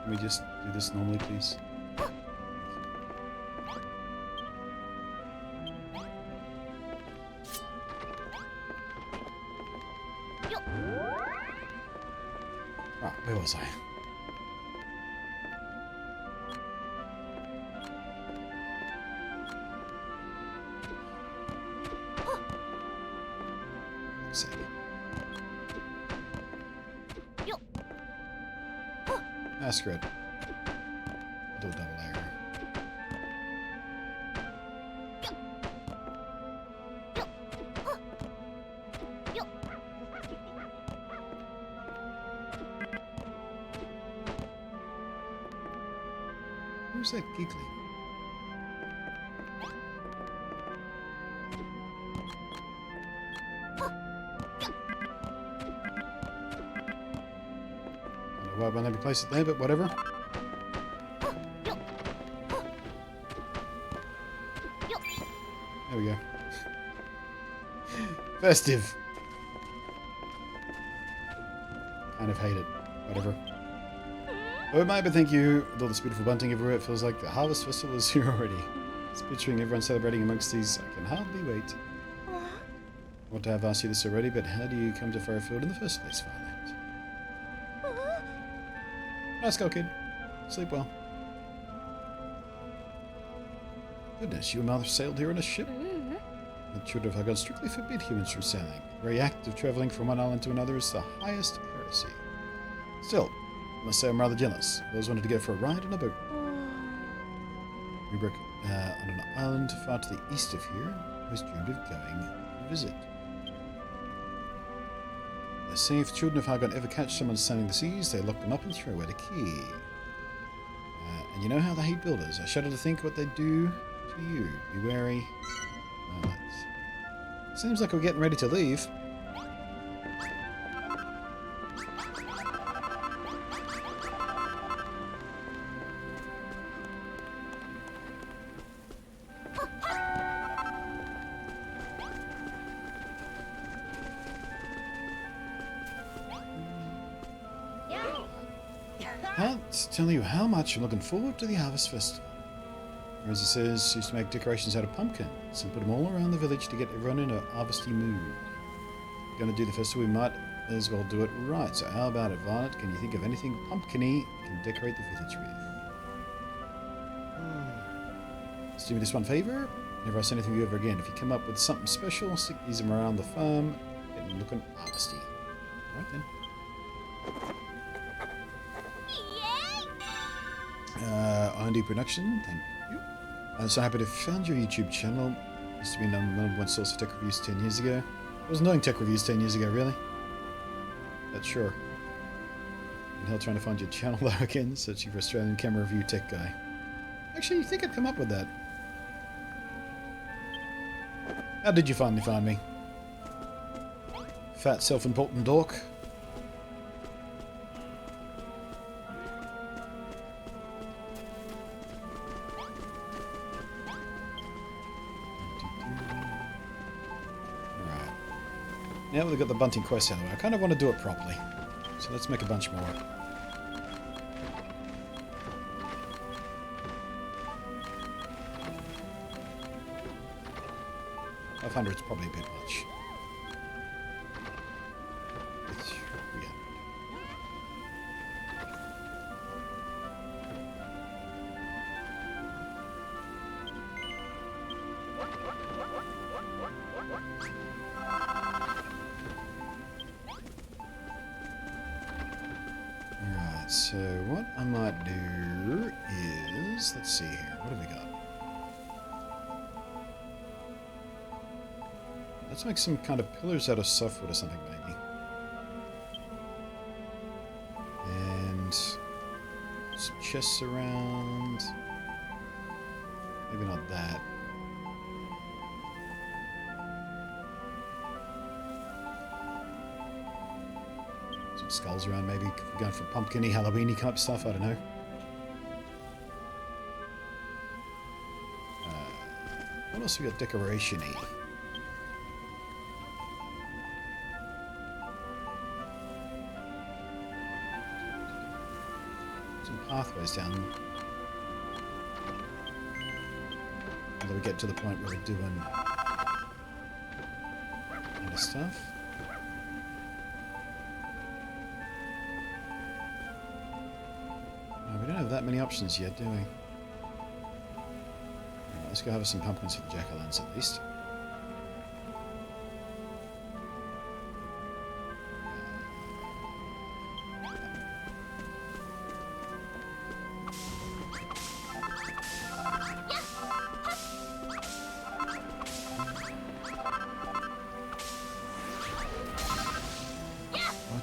Can we just do this normally, please? Ah, where was I? Sake. Masquerade. I'll do a double arrow. Who's that giggling? Why won't let me place it there, but whatever. There we go. Festive. Kind of hate it. Whatever. Oh my, but thank you. With all this beautiful bunting everywhere, it feels like the Harvest Festival is here already. It's picturing everyone celebrating amongst these. I can hardly wait. I want to have asked you this already, but how do you come to Furrowfield in the first place, Violet? Nice go, kid. Sleep well. Goodness, you and Mother sailed here on a ship? The Children of Hagon strictly forbid humans from sailing. The very act of travelling from one island to another is the highest heresy. Still, I must say I'm rather jealous. I always wanted to go for a ride on a boat. We broke on an island far to the east of here. I always dreamed of going to visit. They say if children of Hagon ever catch someone sailing the seas, they lock them up and throw away the key. And you know how they hate builders. I shudder to think what they'd do to you. Be wary. Well, seems like we're getting ready to leave. Can't tell you how much I'm looking forward to the Harvest Festival. As it says, she used to make decorations out of pumpkins and put them all around the village to get everyone in a harvesty mood. If we're going to do the festival, we might as well do it right. So how about it, Violet? Can you think of anything pumpkin-y you can decorate the village with? Let's do me this one favour. Never ask anything of you ever again. If you come up with something special, stick these around the farm. Get them looking harvesty. Alright then. R&D Production, thank you. I'm so happy to have found your YouTube channel. Used to be the number one source of tech reviews 10 years ago. I wasn't doing tech reviews 10 years ago, really. But sure. In hell trying to find your channel though again, searching for Australian camera review tech guy. Actually, you think I'd come up with that? How did you finally find me? Fat self-important dork. Now we've got the bunting quest out of the way, I kind of want to do it properly. So let's make a bunch more. $500's probably a bit much. It's 300. Alright, so what I might do is, let's see here, what have we got? Let's make some kind of pillars out of softwood or something, maybe. And some chests around. Maybe not that. Some skulls around, maybe. We're going for pumpkin-y, Halloween-y kind of stuff, I don't know. What else we got decoration-y? Pathways down until we get to the point where we're doing other stuff. Oh, we don't have that many options yet, do we? Right, let's go have some pumpkins for the jack-o'-lanterns at least.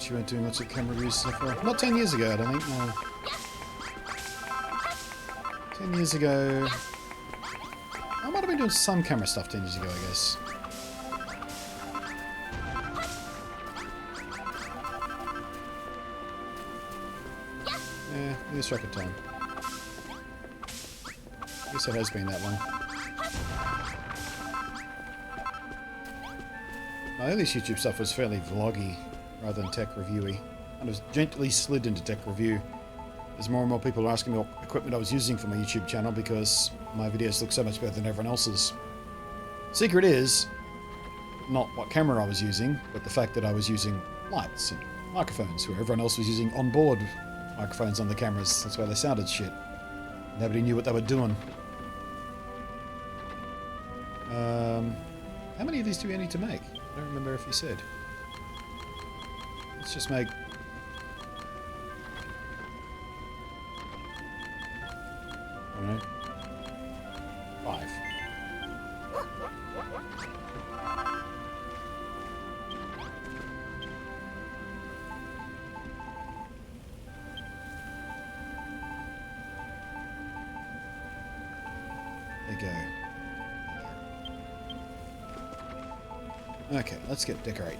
You weren't doing lots of camera reviews so far. Not 10 years ago, I don't think, no. 10 years ago... I might have been doing some camera stuff 10 years ago, I guess. Yeah, lose track of time. I guess it has been that long. My earliest YouTube stuff was fairly vloggy rather than tech reviewy. And was gently slid into tech review as more and more people are asking me what equipment I was using for my YouTube channel because my videos look so much better than everyone else's. Secret is not what camera I was using, but the fact that I was using lights and microphones, where everyone else was using onboard microphones on the cameras. That's why they sounded shit. Nobody knew what they were doing. How many of these do we need to make? I don't remember if he said. Let's just make... I don't know. 5. There you go. Okay, let's get decorate.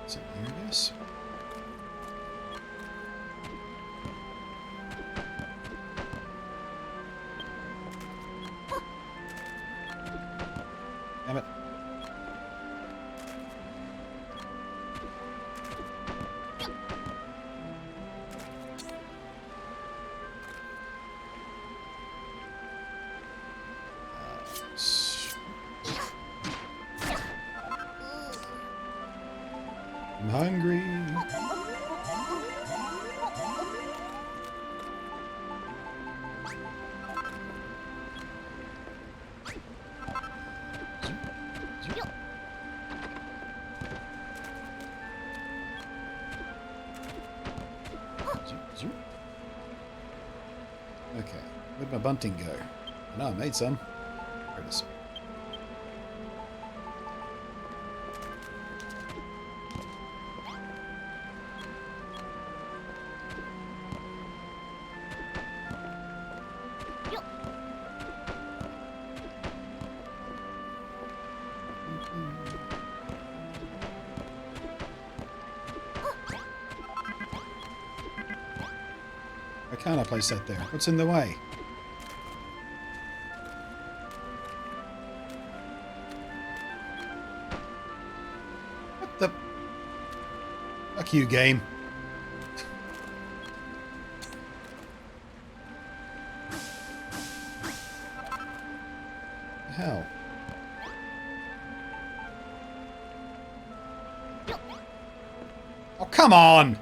Is it here, I guess? Damn it. I'm hungry. Okay, where'd my bunting go? No, I made some. There it is. Why can't I place that there? What's in the way? What the... Fuck you, game. The hell? Oh, come on!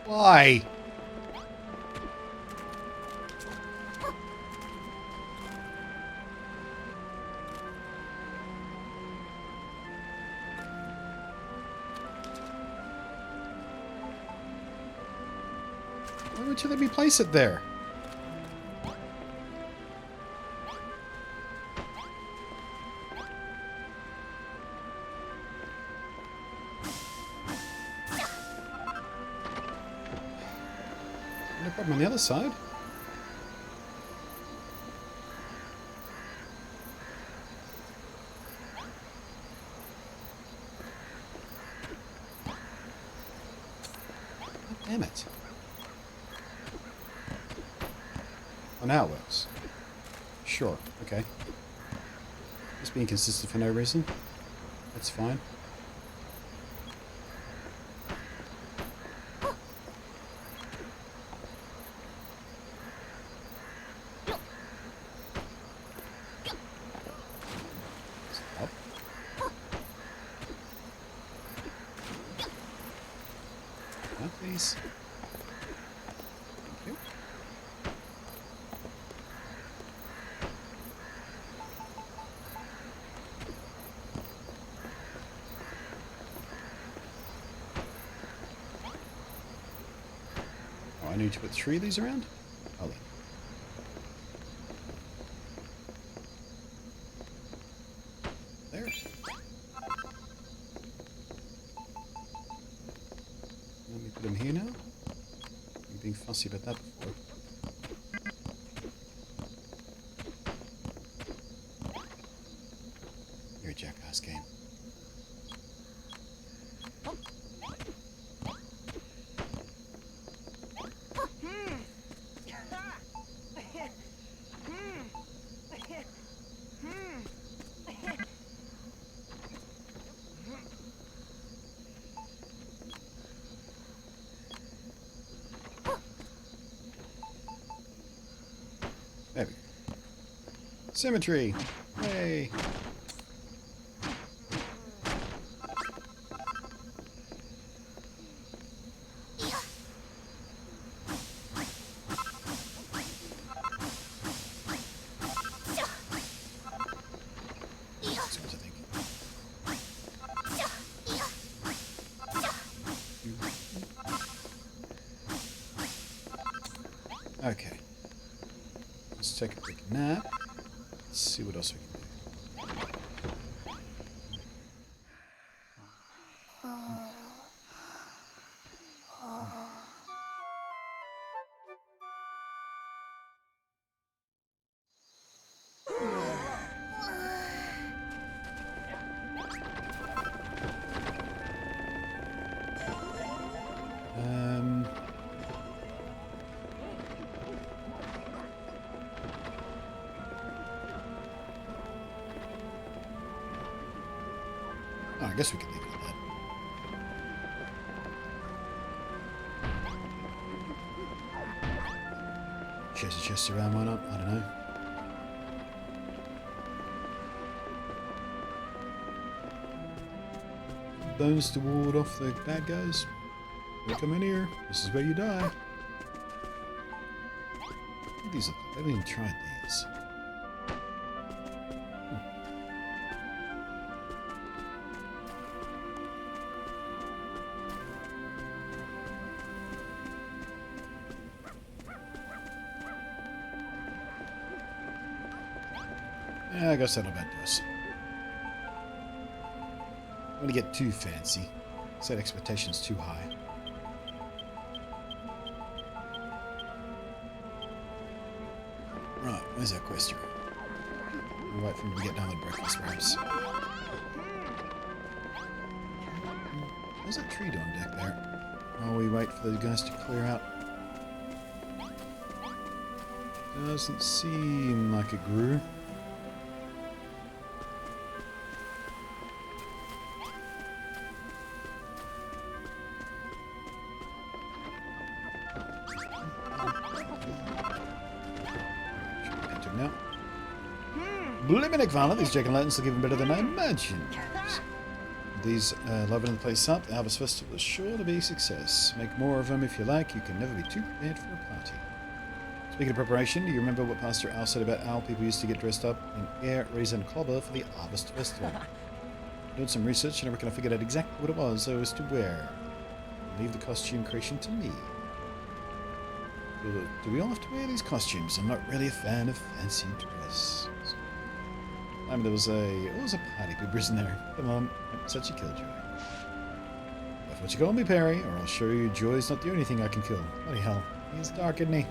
Why? Why would you let me place it there? No problem on the other side. God damn it. Oh, now it works. Sure, okay. Just being consistent for no reason. That's fine. Stop. Now, please. Thank you. Oh, I need to put 3 of these around? Oh, then. There. Let me put them here now. I'm being fussy about that before. You're a jackass, game. Symmetry! Hey! Okay. Let's take a quick nap. Let's see what else we can do. Oh, I guess we could leave it at that. Chase the chest around, why not? I don't know. Bones to ward off the bad guys. You come in here. This is where you die. What do these look like? I haven't even tried these. Yeah, I guess that'll about do us. I'm gonna get too fancy. Set expectations too high. Right, where's that quester? We'll wait for him to get done with breakfast, perhaps. What's that tree doing deck there? While we wait for those guys to clear out. Doesn't seem like it grew. Now. Bliminic Violet, these jack-o'-lanterns look even better than I imagined. These loving the place up, the Harvest Festival is sure to be a success. Make more of them if you like, you can never be too prepared for a party. Speaking of preparation, do you remember what Pastor Al said about owl people used to get dressed up in air, raisin, and clobber for the Harvest Festival? Doing some research and I reckon I figured out exactly what it was I was to wear. Leave the costume creation to me. Do we all have to wear these costumes? I'm not really a fan of fancy dress. I mean, there was a party pooper in there. Come on, such a killjoy. That's what you call me, Perry, or I'll show you joy's not the only thing I can kill. Bloody hell, he's dark, isn't he?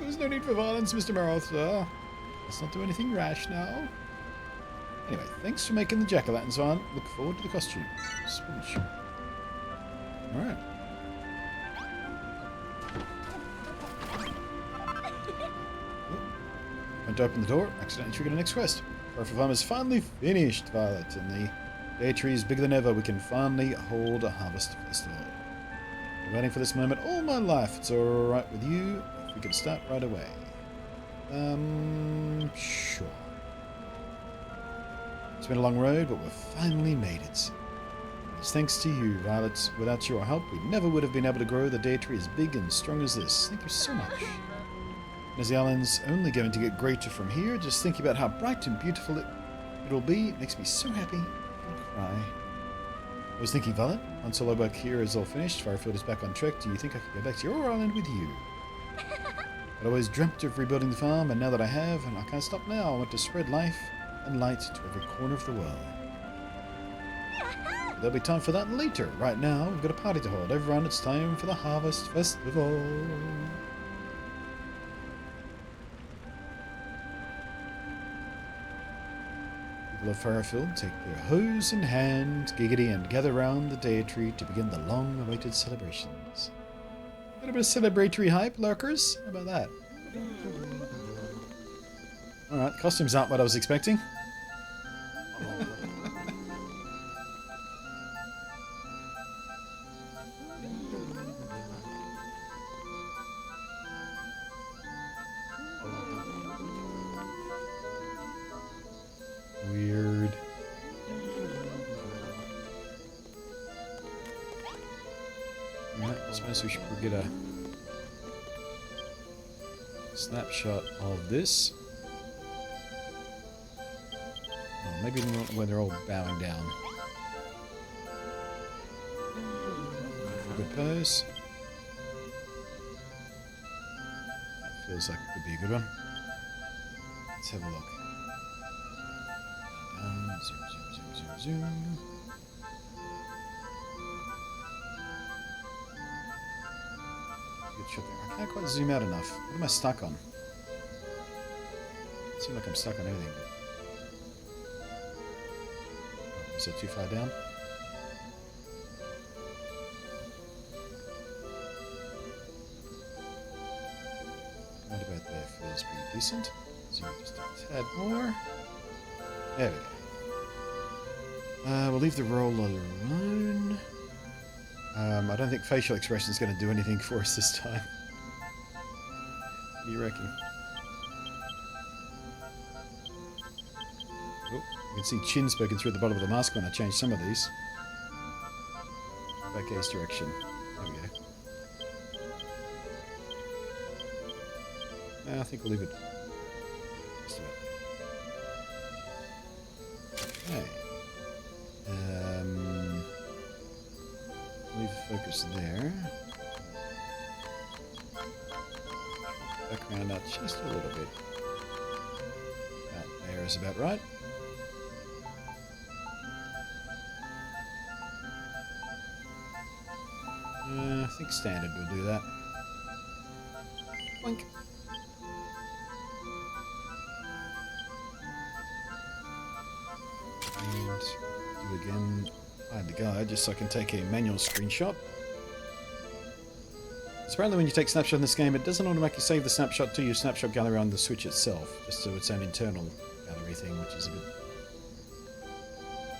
There's no need for violence, Mr. Mouth. Let's not do anything rash now. Anyway, thanks for making the jack-o'-lanterns, Vaughn. Look forward to the costume. Swoosh. Alright. Went to open the door, accidentally triggered the next quest. Our farm is finally finished, Violet, and the day tree is bigger than ever. We can finally hold a harvest festival. Been waiting for this moment all my life. It's alright with you if we can start right away. Sure. It's been a long road, but we've finally made it. It's thanks to you, Violet. Without your help, we never would have been able to grow the day tree as big and strong as this. Thank you so much. As the island's only going to get greater from here, just thinking about how bright and beautiful it'll be makes me so happy I'll cry. I was thinking, Violet, once all our work here is all finished, Firefield is back on track, do you think I could go back to your island with you? I'd always dreamt of rebuilding the farm, and now that I have, and I can't stop now, I want to spread life and light to every corner of the world. But there'll be time for that later. Right now, we've got a party to hold. Everyone, it's time for the Harvest Festival. People of Firefield take their hoes in hand, giggity, and gather round the day tree to begin the long-awaited celebrations. A little bit of celebratory hype, lurkers? How about that? Alright, costumes aren't what I was expecting. I suppose we should get a snapshot of this. Oh, maybe not when they're all bowing down. Good pose. That feels like it could be a good one. Let's have a look. Zoom, zoom, zoom, zoom, zoom. Good shot there. I can't quite zoom out enough. What am I stuck on? It seems like I'm stuck on anything. But... Is it too far down? Right about there feels pretty decent. Zoom just a tad more. There we go. We'll leave the roll alone. I don't think facial expression is going to do anything for us this time. What do you reckon? Oh, you can see chins poking through the bottom of the mask when I change some of these. Back gaze direction. There we go. I think we'll leave it. Just about. Okay. Leave focus there. Background out just a little bit. About there is about right. I think standard will do that. Boink. And do again. Hide the guide just so I can take a manual screenshot. So apparently when you take snapshot in this game, it doesn't automatically save the snapshot to your snapshot gallery on the Switch itself, just to its own internal gallery thing, which is a bit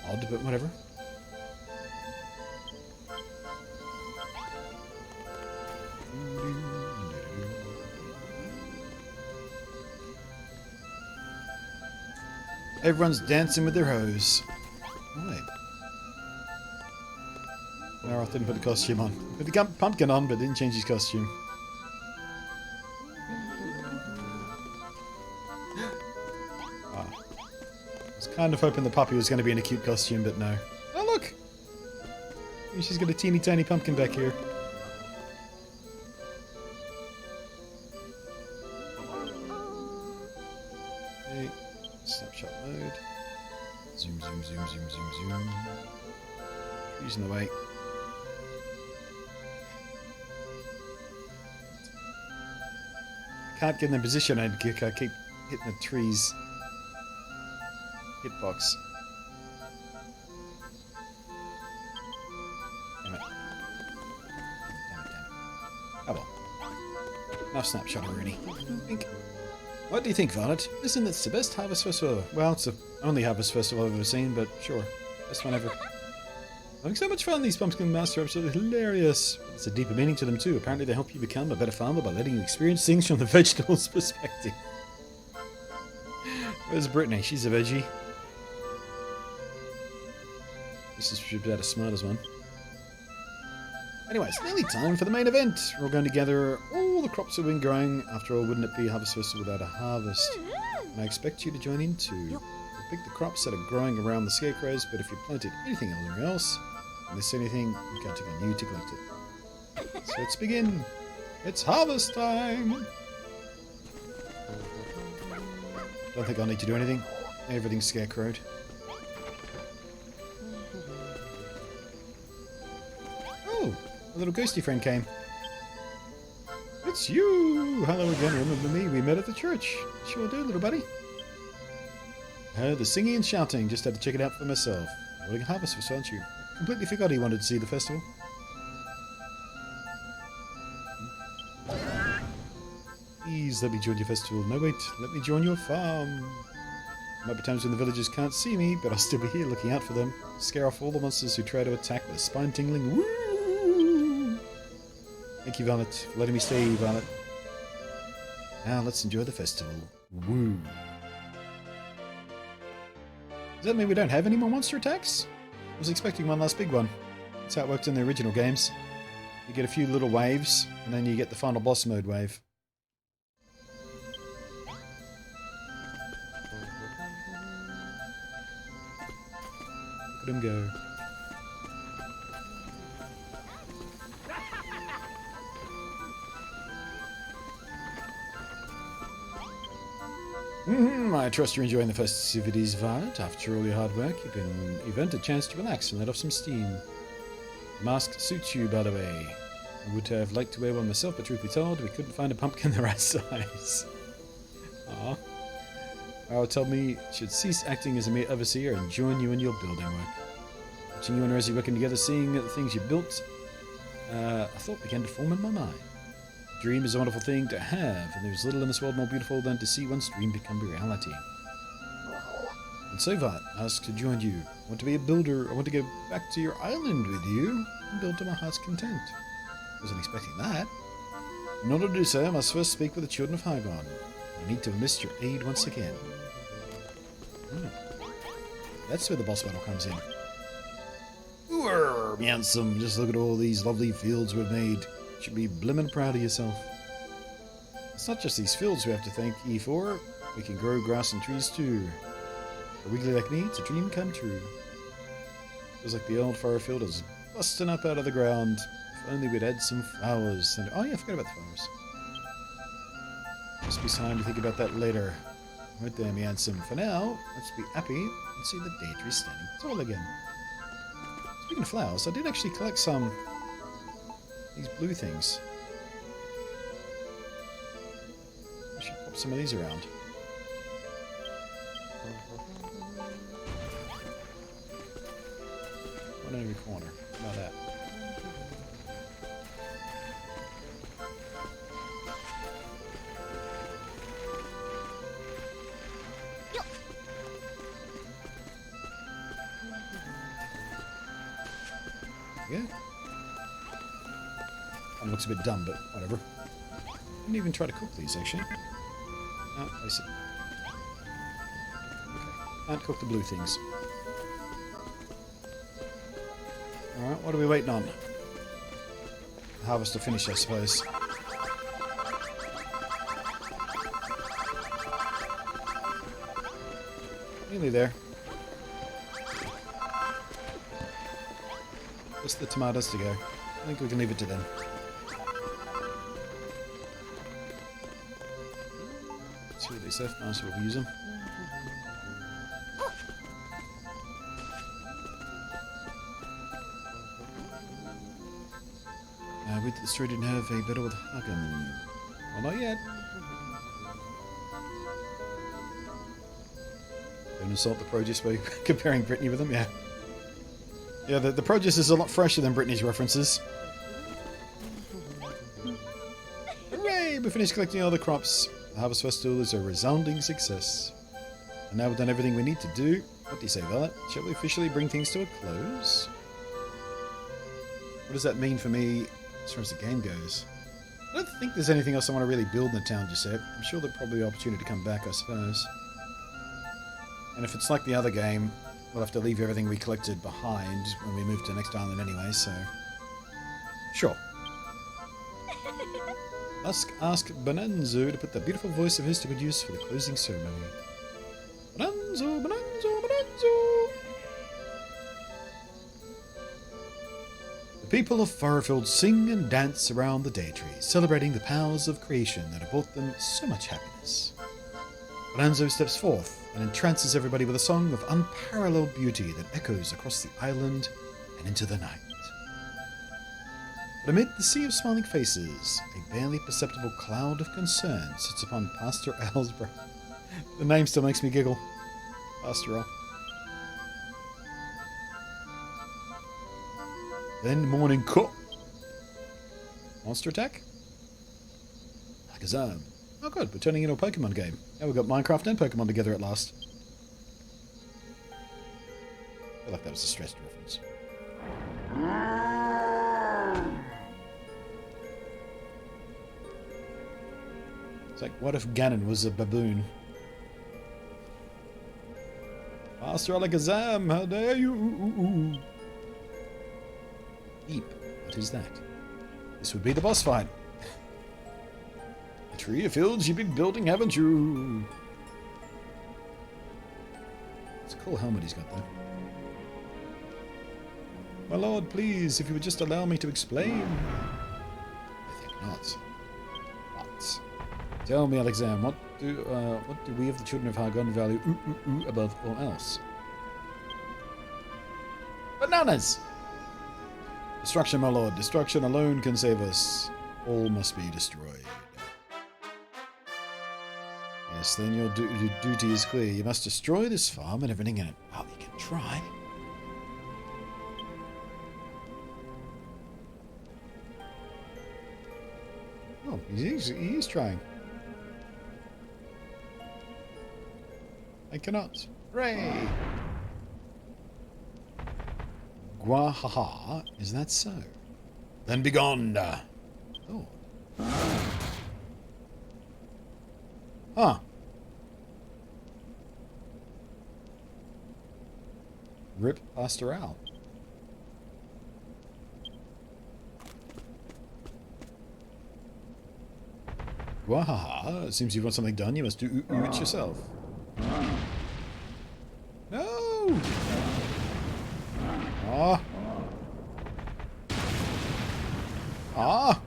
odd, but whatever. Everyone's dancing with their hose. Right. Narath didn't put the costume on. Put the pumpkin on, but didn't change his costume. Ah. I was kind of hoping the puppy was going to be in a cute costume, but no. Oh, look! She's got a teeny tiny pumpkin back here. Okay. Snapshot mode. Zoom, zoom, zoom, zoom, zoom, zoom. Trees in the way. Can't get in the position I'd kick. I keep hitting the trees. Hitbox. Damn it. Damn it. Oh well. Enough snapshot already. What do you think, Violet? Isn't it the best Harvest Festival? Well, it's the only Harvest Festival I've ever seen, but sure. Best one ever. Having so much fun, these pumpkin masks are absolutely hilarious. There's a deeper meaning to them too. Apparently they help you become a better farmer by letting you experience things from the vegetable's perspective. Where's Brittany? She's a veggie. This is about as smart as one. Anyway, it's nearly time for the main event. We're all going to gather all the crops that have been growing. After all, wouldn't it be a Harvest Festival without a harvest? And I expect you to join in too. You'll pick the crops that are growing around the scarecrows, but if you planted anything anywhere else, and miss anything, I'm counting on you to collect it. So let's begin. It's harvest time! Don't think I'll need to do anything. Everything's scarecrowed. Oh, a little ghosty friend came. It's you! Hello again, remember me? We met at the church. Sure do, little buddy. Heard the singing and shouting, just had to check it out for myself. What a harvest for, aren't you? Completely forgot he wanted to see the festival. Please let me join your festival. No wait, let me join your farm. Might be times when the villagers can't see me, but I'll still be here looking out for them. Scare off all the monsters who try to attack with a spine-tingling woo! Thank you, Violet, for letting me stay, Violet. Now let's enjoy the festival. Woo! Does that mean we don't have any more monster attacks? I was expecting one last big one. That's how it worked in the original games. You get a few little waves, and then you get the final boss mode wave. Look at him go. I trust you're enjoying the festivities, Violet. After all your hard work, you've earned a chance to relax and let off some steam. The mask suits you, by the way. I would have liked to wear one myself, but truth be told, we couldn't find a pumpkin the right size. Aww. Violet told me should cease acting as a mere overseer and join you in your building work. Watching you and Rosie working together, seeing the things you built, a thought began to form in my mind. Dream is a wonderful thing to have, and there's little in this world more beautiful than to see one's dream become reality. And so, Violet, I asked to join you. I want to be a builder. I want to go back to your island with you and build to my heart's content. Wasn't expecting that. In order to do so, I must first speak with the children of Hygon. I need to enlist your aid once again. That's where the boss battle comes in. Ooh, handsome. Just look at all these lovely fields we've made. You should be blimmin' proud of yourself. It's not just these fields we have to thank ye for. We can grow grass and trees too. For a wiggly like me, it's a dream come true. Feels like the old fire field is busting up out of the ground. If only we'd had some flowers. And oh yeah, I forgot about the flowers. Must be time to think about that later. Right there, me handsome. For now, let's be happy and see the day tree standing tall again. Speaking of flowers, I did actually collect some. These blue things. I should pop some of these around. One in every corner. How about that? Yeah. One looks a bit dumb, but whatever. Didn't even try to cook these, actually. I see. Okay. Can't cook the blue things. Alright, what are we waiting on? Harvest to finish, I suppose. Nearly there. Just the tomatoes to go. I think we can leave it to them. See what they say. Nice, we'll use them. We at the store didn't have a battle with Hagen. Well, not yet. Don't insult the produce by comparing Brittany with them, yeah. Yeah, the produce is a lot fresher than Brittany's references. Hooray! We finished collecting all the crops. The Harvest Festival is a resounding success. And now we've done everything we need to do. What do you say, Violet? Shall we officially bring things to a close? What does that mean for me as far as the game goes? I don't think there's anything else I want to really build in the town just yet. I'm sure there'll probably be an opportunity to come back, I suppose. And if it's like the other game, we'll have to leave everything we collected behind when we move to the next island anyway, so... Sure. Ask Bonanzo to put that beautiful voice of his to good use for the closing ceremony. Bonanzo, Bonanzo, Bonanzo! The people of Furfield sing and dance around the day tree, celebrating the powers of creation that have brought them so much happiness. Bonanzo steps forth and entrances everybody with a song of unparalleled beauty that echoes across the island and into the night. But amid the sea of smiling faces, a barely perceptible cloud of concern sits upon Pastor Al's brow. The name still makes me giggle. Pastor Al. Then morning cook. Monster attack? Alakazam. Oh good, we're turning into a Pokemon game. Now we've got Minecraft and Pokemon together at last. I feel like that was a stretched reference. It's like, what if Ganon was a baboon? Master Alakazam, how dare you? Eep, what is that? This would be the boss fight. The tree of fields you've been building, haven't you? It's a cool helmet he's got there. My lord, please, if you would just allow me to explain. I think not. What? Tell me, Alexander, what do we of the children of Hargon value above all else? Bananas! Destruction, my lord. Destruction alone can save us. All must be destroyed. Yes, then your duty is clear. You must destroy this farm and everything in it. Well, you can try. Oh, he is trying. I cannot. Hooray! Gwahaha, is that so? Then begone! Oh. Huh. Rip Pastor Al. Gwahaha, it seems you want something done, you must do it yourself. No! Ah. Ah.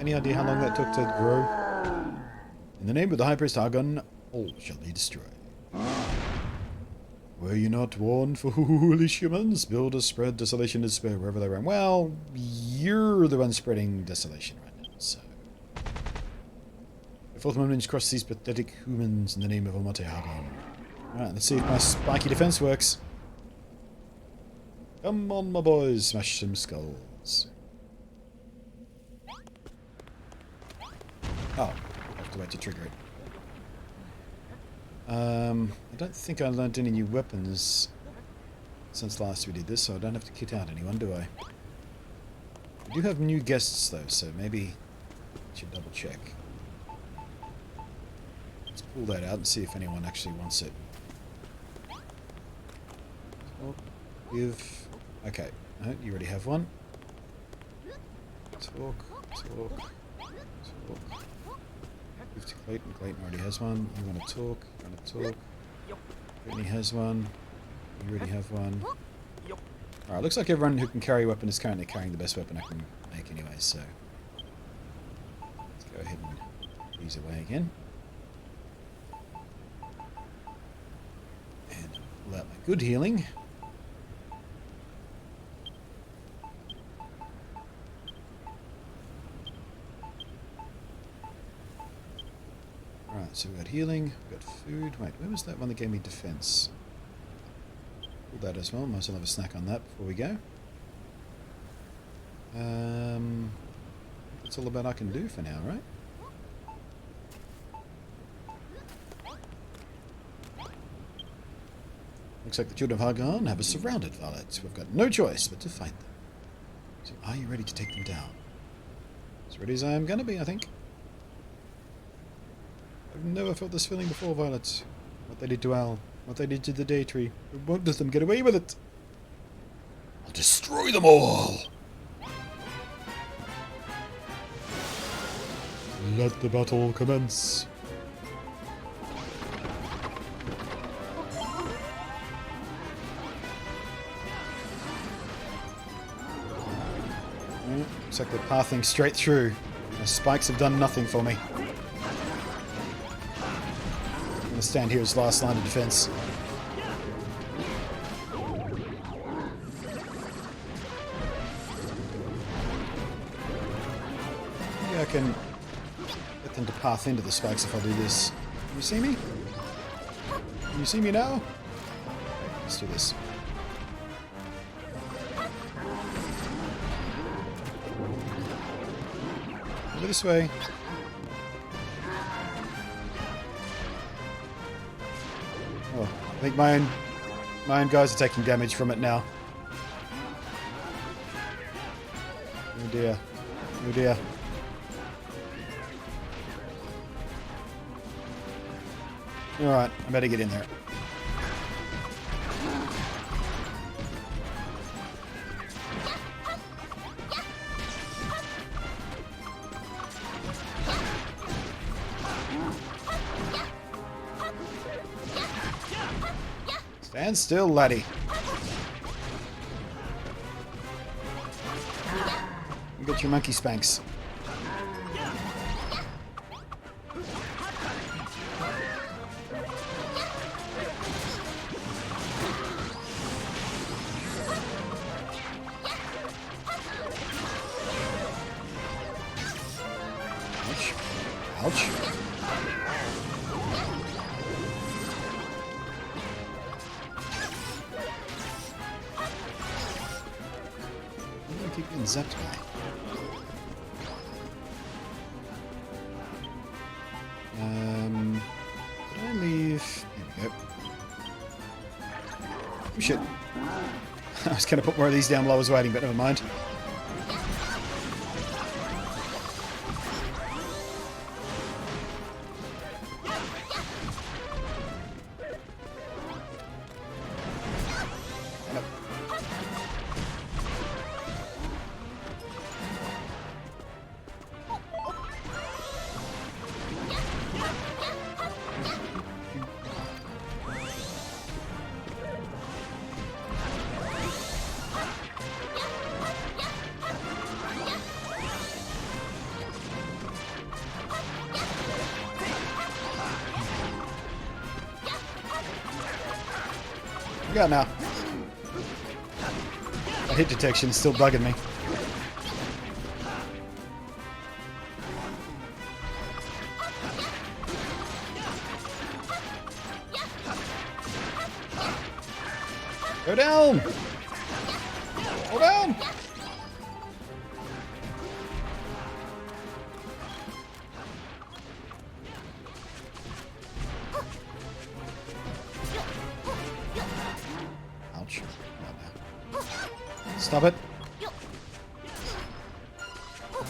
Any idea how long that took to grow? In the name of the High Priest Argon, all shall be destroyed. Were you not warned, foolish humans? Build or spread desolation and despair wherever they roam. Well, you're the one spreading desolation right now, so. The fourth moment cross these pathetic humans in the name of Almighty Argon. Alright, let's see if my spiky defense works. Come on, my boys, smash some skulls. Oh, I have to wait to trigger it. I don't think I learned any new weapons since last we did this, so I don't have to kit out anyone, do I? We do have new guests, though, so maybe I should double check. Let's pull that out and see if anyone actually wants it. Give. Okay. No, you already have one. Talk. Give to Clayton. Clayton already has one. You want to talk? You want to talk? Brittany has one. You already have one. Alright, looks like everyone who can carry a weapon is currently carrying the best weapon I can make anyway, so. Let's go ahead and ease away again. And pull out my good healing. Right, so we've got healing, we've got food. Wait, where was that one that gave me defense? Pull that as well. Might as well have a snack on that before we go. That's all about I can do for now, right? Looks like the children of Hargon have us surrounded, Violet. We've got no choice but to fight them. So are you ready to take them down? As ready as I am gonna be, I think. I've never felt this feeling before, Violet. What they did to Al, what they did to the Day Tree. We won't let them get away with it. I'll destroy them all! Let the battle commence. Looks like they're pathing straight through. The spikes have done nothing for me. I'm going to stand here as last line of defense. Maybe I can get them to path into the spikes if I do this. Can you see me? Can you see me now? Okay, let's do this. Over this way. Oh, I think my own guys are taking damage from it now. Oh dear. Oh dear. Alright, I better get in there. Stand still, laddie. You got your monkey spanks. Ouch. Ouch. I'm gonna keep getting zapped by. Did I leave? There we go. Oh shit. I was gonna put more of these down while I was waiting, but never mind. Yeah, now. That hit detection is still bugging me. Go down! Go down! Ouch. Stop it. For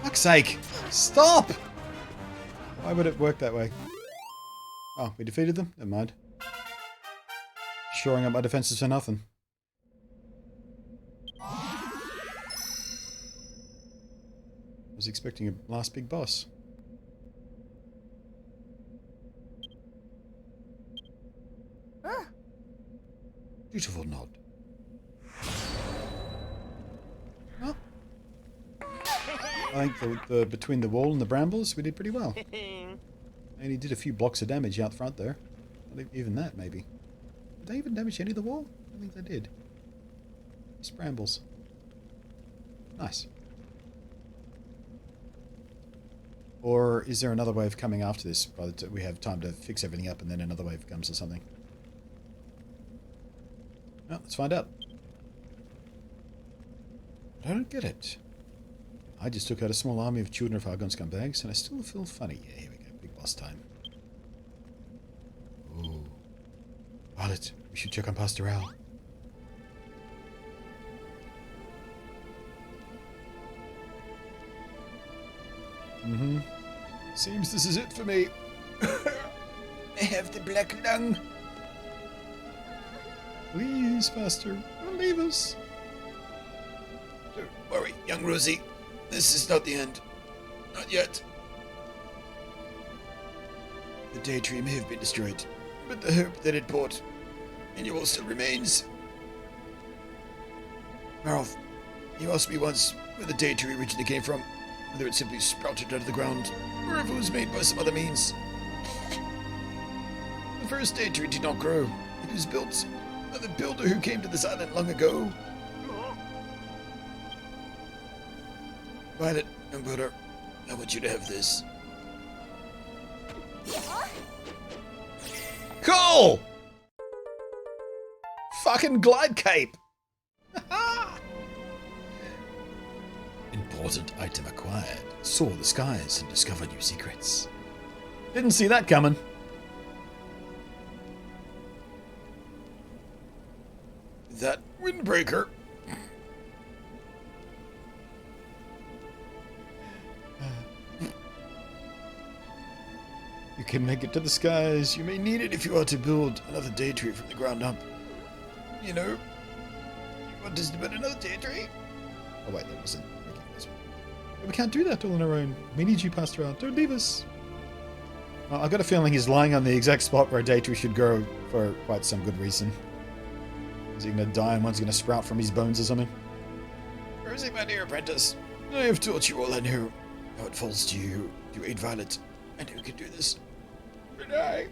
fuck's sake! Stop! Why would it work that way? Oh, we defeated them? Never mind. Shoring up my defenses for nothing. I was expecting a last big boss. Beautiful nod. Well, I think the between the wall and the brambles, we did pretty well. And he did a few blocks of damage out front there. Not even that, maybe. Did they even damage any of the wall? I don't think they did. Just brambles. Nice. Or is there another wave coming after this? By the time we have time to fix everything up and then another wave comes or something. Well, let's find out. I don't get it. I just took out a small army of children of Argon scumbags and I still feel funny. Yeah, here we go. Big boss time. Ooh. Violet, we should check on Pastor Al. Mm-hmm. Seems this is it for me. I have the black lung. Please, Pastor, don't leave us. Don't worry, young Rosie. This is not the end. Not yet. The day tree may have been destroyed, but the hope that it brought in you all still remains. Marth, you asked me once where the day tree originally came from, whether it simply sprouted out of the ground, or if it was made by some other means. The first day tree did not grow. It was built by the builder who came to this island long ago. Violet and Butter, I want you to have this. Cool! Fucking glide cape! Important item acquired. Soar the skies and discover new secrets. Didn't see that coming. That windbreaker. You can make it to the skies. You may need it if you are to build another day tree from the ground up. You know, you want us to build another day tree? Oh wait, that wasn't working this one. We can't do that all on our own. We need you, Pastor Al. Don't leave us. Well, I've got a feeling he's lying on the exact spot where a day tree should grow for quite some good reason. Is he going to die and one's going to sprout from his bones or something? Or is he my dear apprentice? I have taught you all I know. Now it falls to you to aid Violet. And who can do this? But I.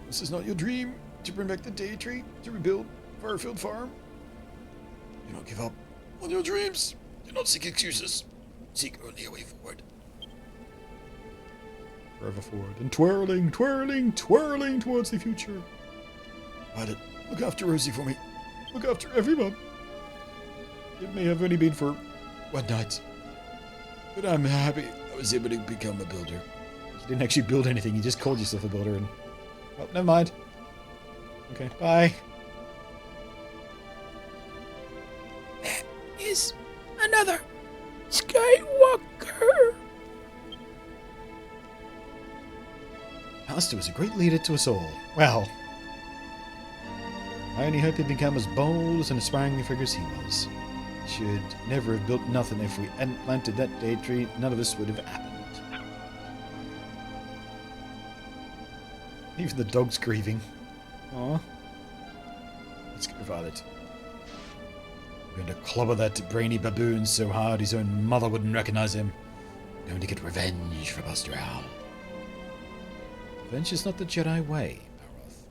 This is not your dream. To bring back the day tree. To rebuild Firefield Farm. Do not give up on your dreams. Do not seek excuses. Seek only a way forward. Forever forward. And twirling, twirling, twirling towards the future. Violet, look after Rosie for me. Look after everyone. It may have only been for one night. But I'm happy I was able to become a builder. You didn't actually build anything, you just called yourself a builder and... Oh, never mind. Okay, bye. There is another Skywalker. Alistair was a great leader to us all. Well, I only hope he'd become as bold and inspiring a figure as he was. Should never have built nothing. If we hadn't planted that day tree, none of this would have happened. Even the dog's grieving. Aww. Let's go, Violet. We're going to clobber that brainy baboon so hard his own mother wouldn't recognize him. We're going to get revenge for Buster Owl. Revenge is not the Jedi way, Maroth.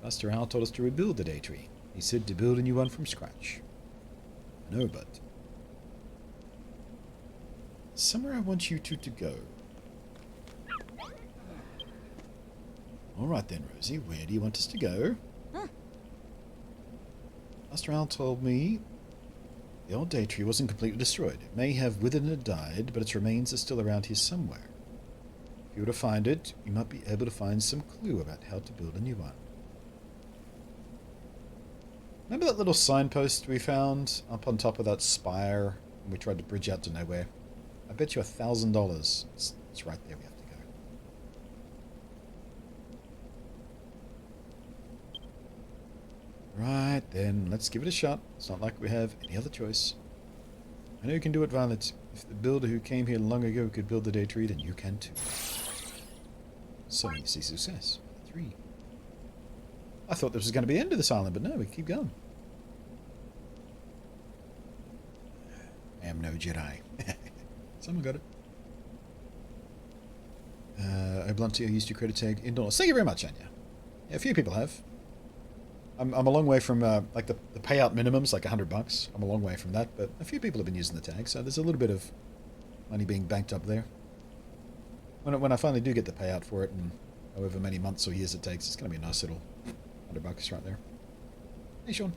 Buster Owl told us to rebuild the day tree. He said to build a new one from scratch. I know, but... somewhere I want you two to go. Alright then, Rosie, where do you want us to go? Buster Owl told me the old day tree wasn't completely destroyed. It may have withered and died, but its remains are still around here somewhere. If you were to find it, you might be able to find some clue about how to build a new one. Remember that little signpost we found up on top of that spire when we tried to bridge out to nowhere? I bet you $1,000. It's right there we have to go. Right then, let's give it a shot. It's not like we have any other choice. I know you can do it, Violet. If the builder who came here long ago could build the day tree, then you can too. So you see success. 3. I thought this was going to be the end of this island, but no, we keep going. I am no Jedi. Someone got it. BluntNate used your credit tag indoors. Thank you very much, Anya. Yeah, a few people have. I'm a long way from like the payout minimum's like $100. I'm a long way from that, but a few people have been using the tag, so there's a little bit of money being banked up there. When I finally do get the payout for it, and however many months or years it takes, it's going to be a nice little $100 right there. Hey, Sean.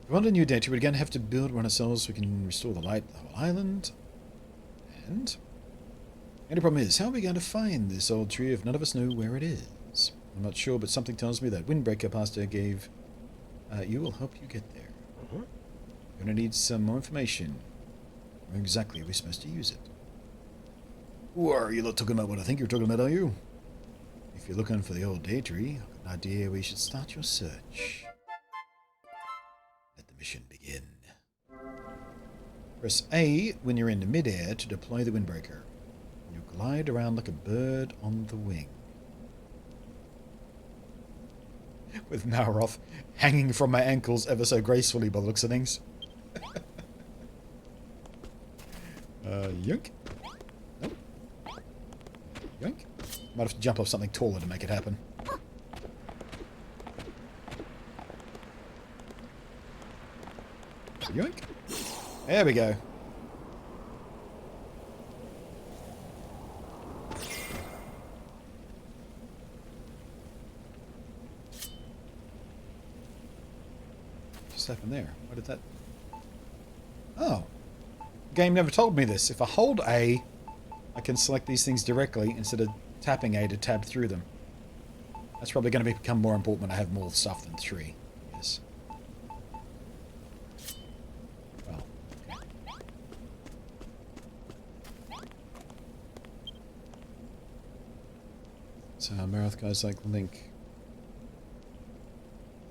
If we want a new day tree, we're going to have to build one ourselves so we can restore the light of the whole island. And the only problem is, how are we going to find this old tree if none of us know where it is? I'm not sure, but something tells me that windbreaker Pastor gave you will help you get there. You're going to need some more information. Where exactly are we supposed to use it? Who are you not talking about what I think you're talking about, are you? If you're looking for the old day tree, I've got an idea where you should start your search. Let the mission begin. Press A when you're in mid-air to deploy the windbreaker. You glide around like a bird on the wing. With Maroth hanging from my ankles ever so gracefully by the looks of things. Yoink. Nope. Yoink. Might have to jump off something taller to make it happen. Yoink. There we go. Happened there? What did that... Oh. Game never told me this. If I hold A, I can select these things directly instead of tapping A to tab through them. That's probably going to become more important when I have more stuff than 3. Yes. Well, okay. So Marath goes like Link.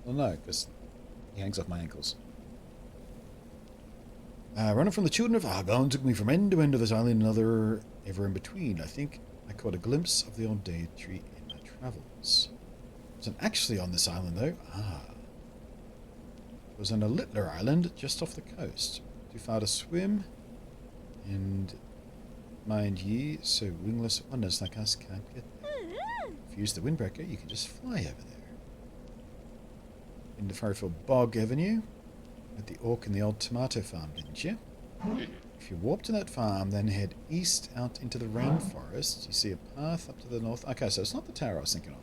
Well, no, because... he hangs off my ankles. Running from the children of Argon took me from end to end of this island and another ever in between. I think I caught a glimpse of the old day tree in my travels. It wasn't actually on this island, though. It was on a littler island just off the coast. Too far to swim, and mind ye, so wingless wonders like us can't get there. If you use the windbreaker, you can just fly over there. In the Furrowfield Bog Avenue, at the Orc and the old tomato farm, didn't you? If you warp to that farm, then head east out into the rainforest. You see a path up to the north. Okay, so it's not the tower I was thinking of.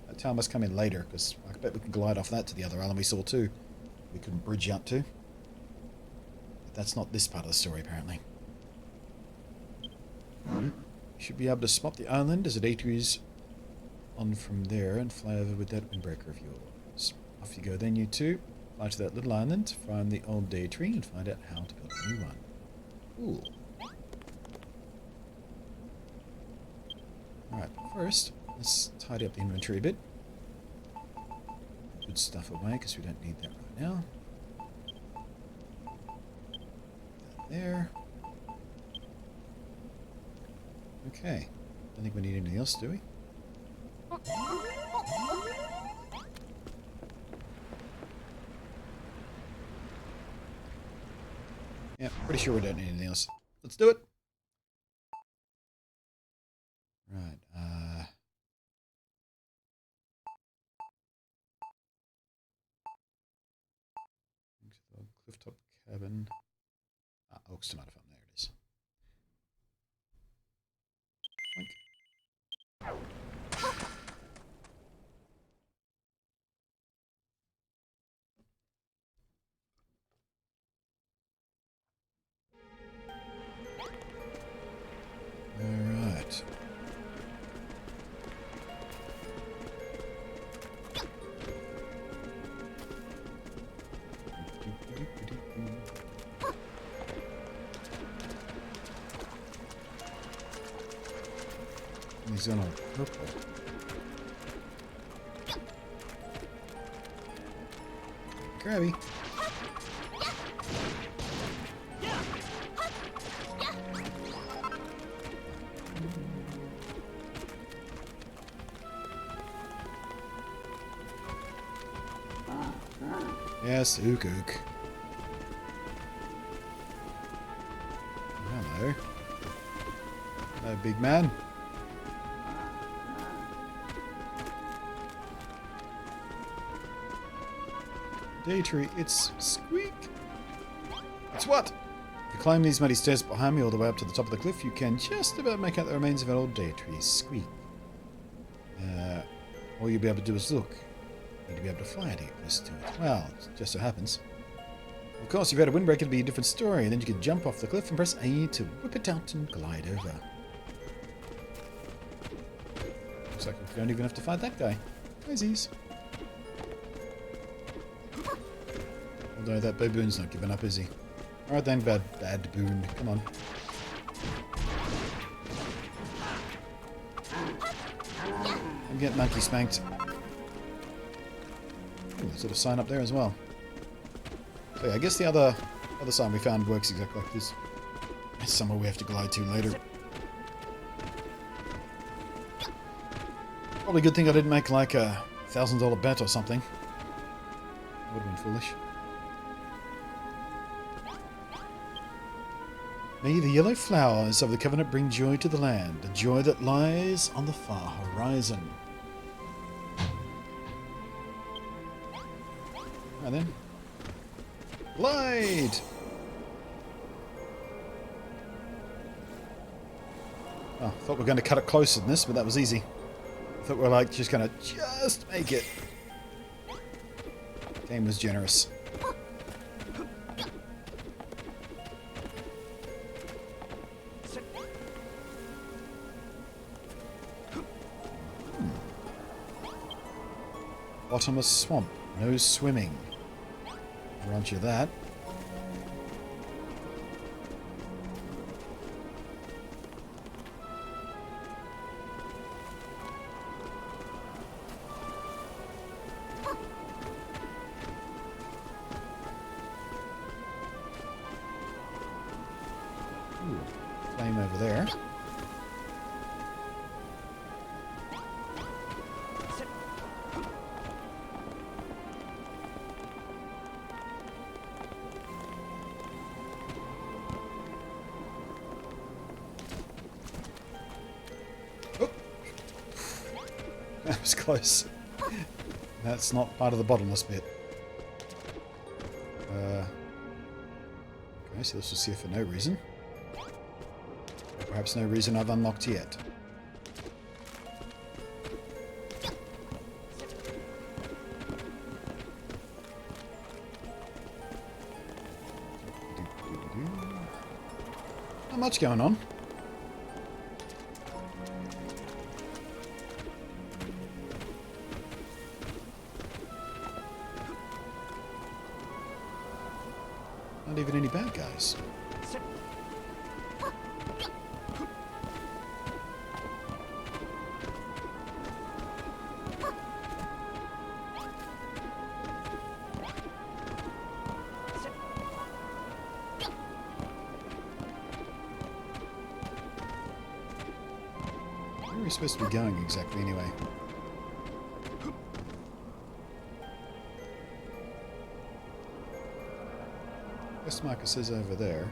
That tower must come in later, because I bet we can glide off that to the other island we saw too. We couldn't bridge out to. But that's not this part of the story, apparently. You should be able to spot the island as it enters on from there and fly over with that windbreaker of yours. Off you go then, you two. Fly to that little island, find the old day tree, and find out how to build a new one. Cool. Alright, first, let's tidy up the inventory a bit. Good stuff away, because we don't need that right now. That there. Okay. Don't think we need anything else, do we? Yeah, pretty sure we don't need anything else. Let's do it. Right, Clifftop Cabin. Oaks Tomato Farm, there it is. Oink. Alright. He's on a purple. Grabby. Yes, ook. Hello. Hello, big man. Day tree, it's Squeak. It's what? If you climb these muddy stairs behind me all the way up to the top of the cliff, you can just about make out the remains of an old day tree, Squeak. All you'll be able to do is look. You need to be able to fly to get close to it. Well, it just so happens. Of course, if you had a windbreaker, it'd be a different story. Then you could jump off the cliff and press A to whip it out and glide over. Looks like we don't even have to fight that guy. Crazies. Although that baboon's not giving up, is he? Alright then, bad baboon. Come on. I'm getting monkey spanked. Ooh, there's a little sign up there as well. So yeah, I guess the other sign we found works exactly like this. It's somewhere we have to glide to later. Probably a good thing I didn't make like a $1,000 bet or something. That would have been foolish. May the yellow flowers of the covenant bring joy to the land, a joy that lies on the far horizon. And then, glide! Oh, thought we were going to cut it closer than this, but that was easy. I thought we were like just going to just make it. Game was generous. Bottomless swamp, no swimming. Grant you that. That was close. That's not part of the bottomless bit. Okay, so this will see for no reason. Perhaps no reason I've unlocked yet. Not much going on. Not even any bad guys. Where are we supposed to be going exactly anyway? Quest marker says over there.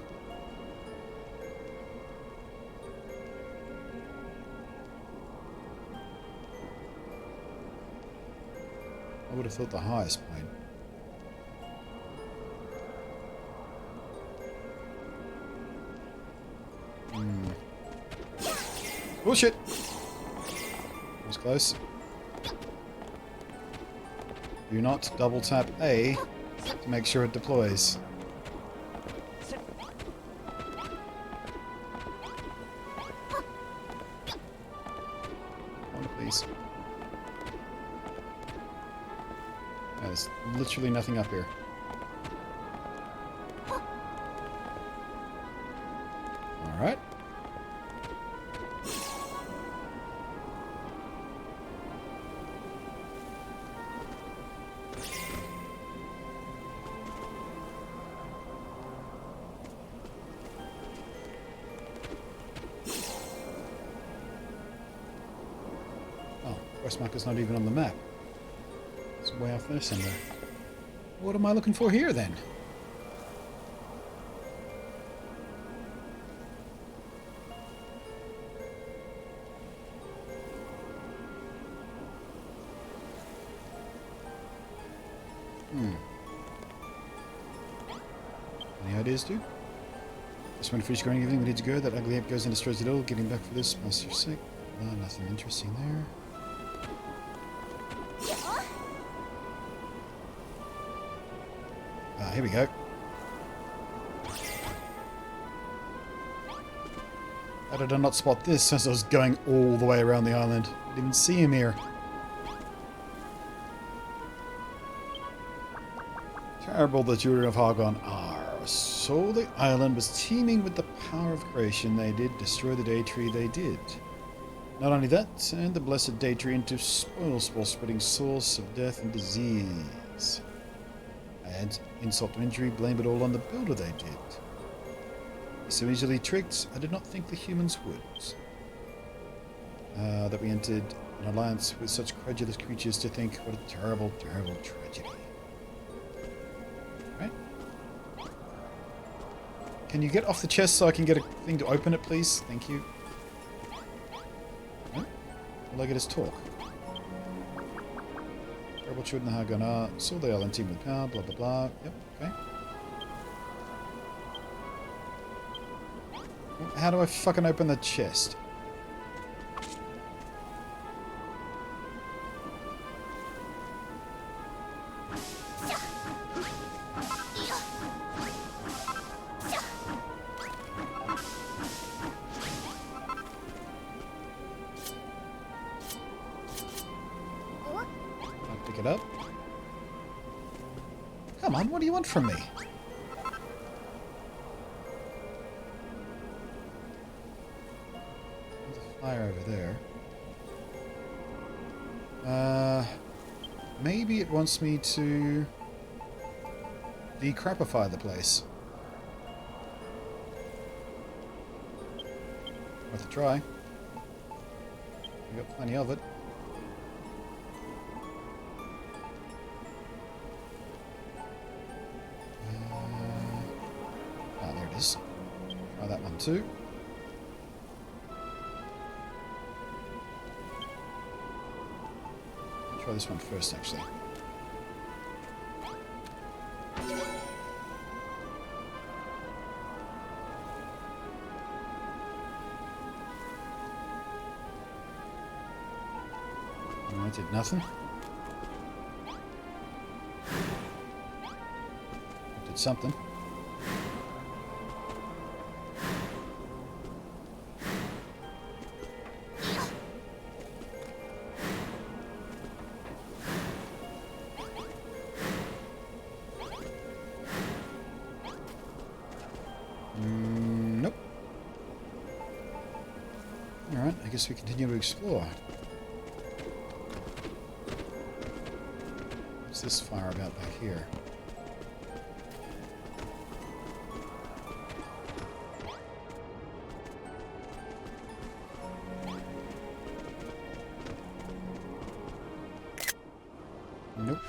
I would have thought the highest point. Bullshit! That was close. Do not double tap A to make sure it deploys. Please. There's literally nothing up here. Alright. Quest marker's not even on the map. It's way off there somewhere. What am I looking for here then? Any ideas, dude? Just when fish growing everything we need to go, that ugly ape goes and destroys it all. Getting back for this, must your sake. Nothing interesting there. Here we go. How did I not spot this since I was going all the way around the island? Didn't even see him here. Terrible the children of Hargon are. So the island was teeming with the power of creation. They did destroy the day tree they did. Not only that, and the blessed day tree into spoils for spreading source of death and disease. Add insult to injury, blame it all on the builder they did. So easily tricked, I did not think the humans would. That we entered an alliance with such credulous creatures to think, what a terrible, terrible tragedy. Right? Can you get off the chest so I can get a thing to open it, please? Thank you. Huh? All I get is talk. Terrible children of Haganah, saw the island team with power, blah blah blah. Yep, okay. How do I fucking open the chest? Pick it up. Come on, what do you want from me? There's a fire over there. Maybe it wants me to decrapify the place. Worth a try. We got plenty of it. There it is. Try that one too. Try this one first, actually. I did nothing. I did something. Nope. Alright, I guess we continue to explore. What's this fire about back here? Nope.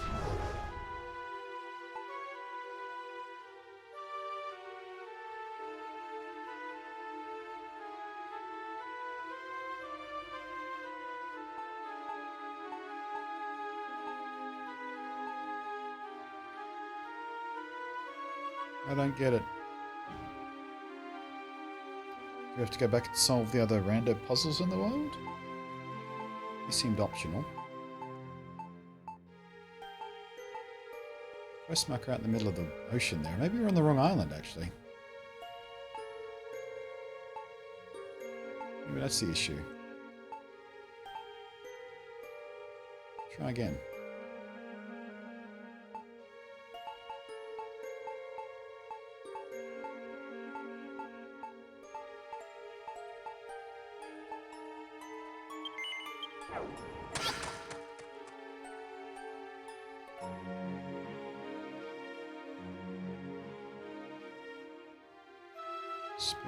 I don't get it. Do we have to go back and solve the other rando puzzles in the world? These seemed optional. Quest marker out in the middle of the ocean there. Maybe we're on the wrong island, actually. Maybe that's the issue. Try again.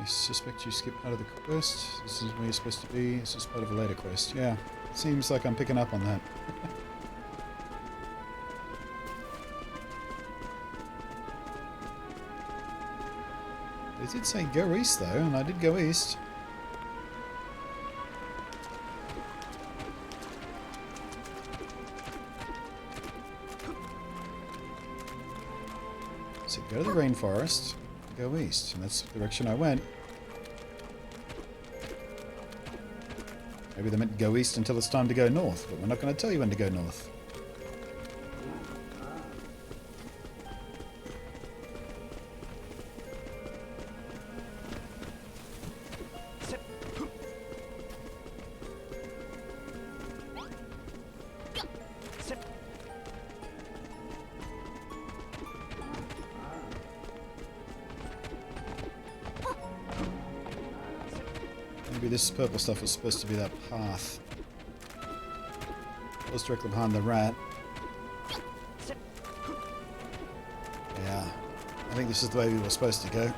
I suspect you skipped part of the quest. This is where you're supposed to be. This is part of a later quest. Yeah, seems like I'm picking up on that. They did say go east though, and I did go east. So go to the rainforest, go east, and that's the direction I went. Maybe they meant go east until it's time to go north, but we're not going to tell you when to go north. Maybe this purple stuff was supposed to be that path. It was directly behind the rat. Yeah, I think this is the way we were supposed to go.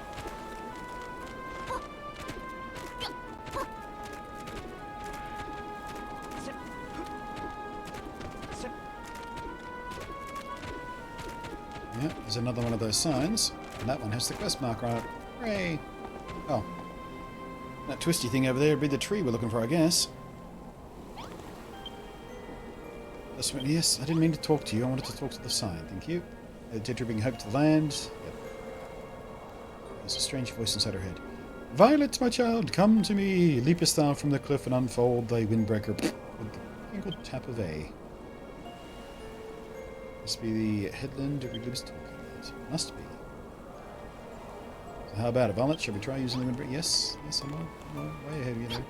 Yeah, there's another one of those signs, and that one has the quest marker on it. Hooray! Oh. That twisty thing over there would be the tree we're looking for, I guess. Yes, I didn't mean to talk to you. I wanted to talk to the sign. Thank you. Did you bring hope to the land? Yep. There's a strange voice inside her head. Violet, my child, come to me. Leapest thou from the cliff and unfold thy windbreaker with the single tap of A. Must be the headland we was talking about. Must be. So how about it, Violet? Shall we try using the windbreaker? Yes. Yes, I'm on. Way ahead of you there.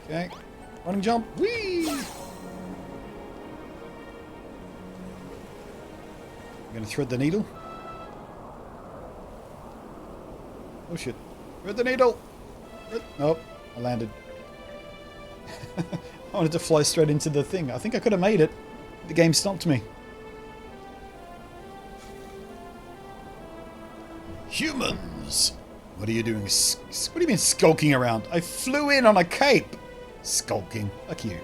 Okay. Running jump. Whee! I'm gonna thread the needle. Oh shit. Thread the needle! Nope. I landed. I wanted to fly straight into the thing. I think I could have made it. The game stopped me. Humans! What are you doing? What do you mean skulking around? I flew in on a cape! Skulking. Fuck you.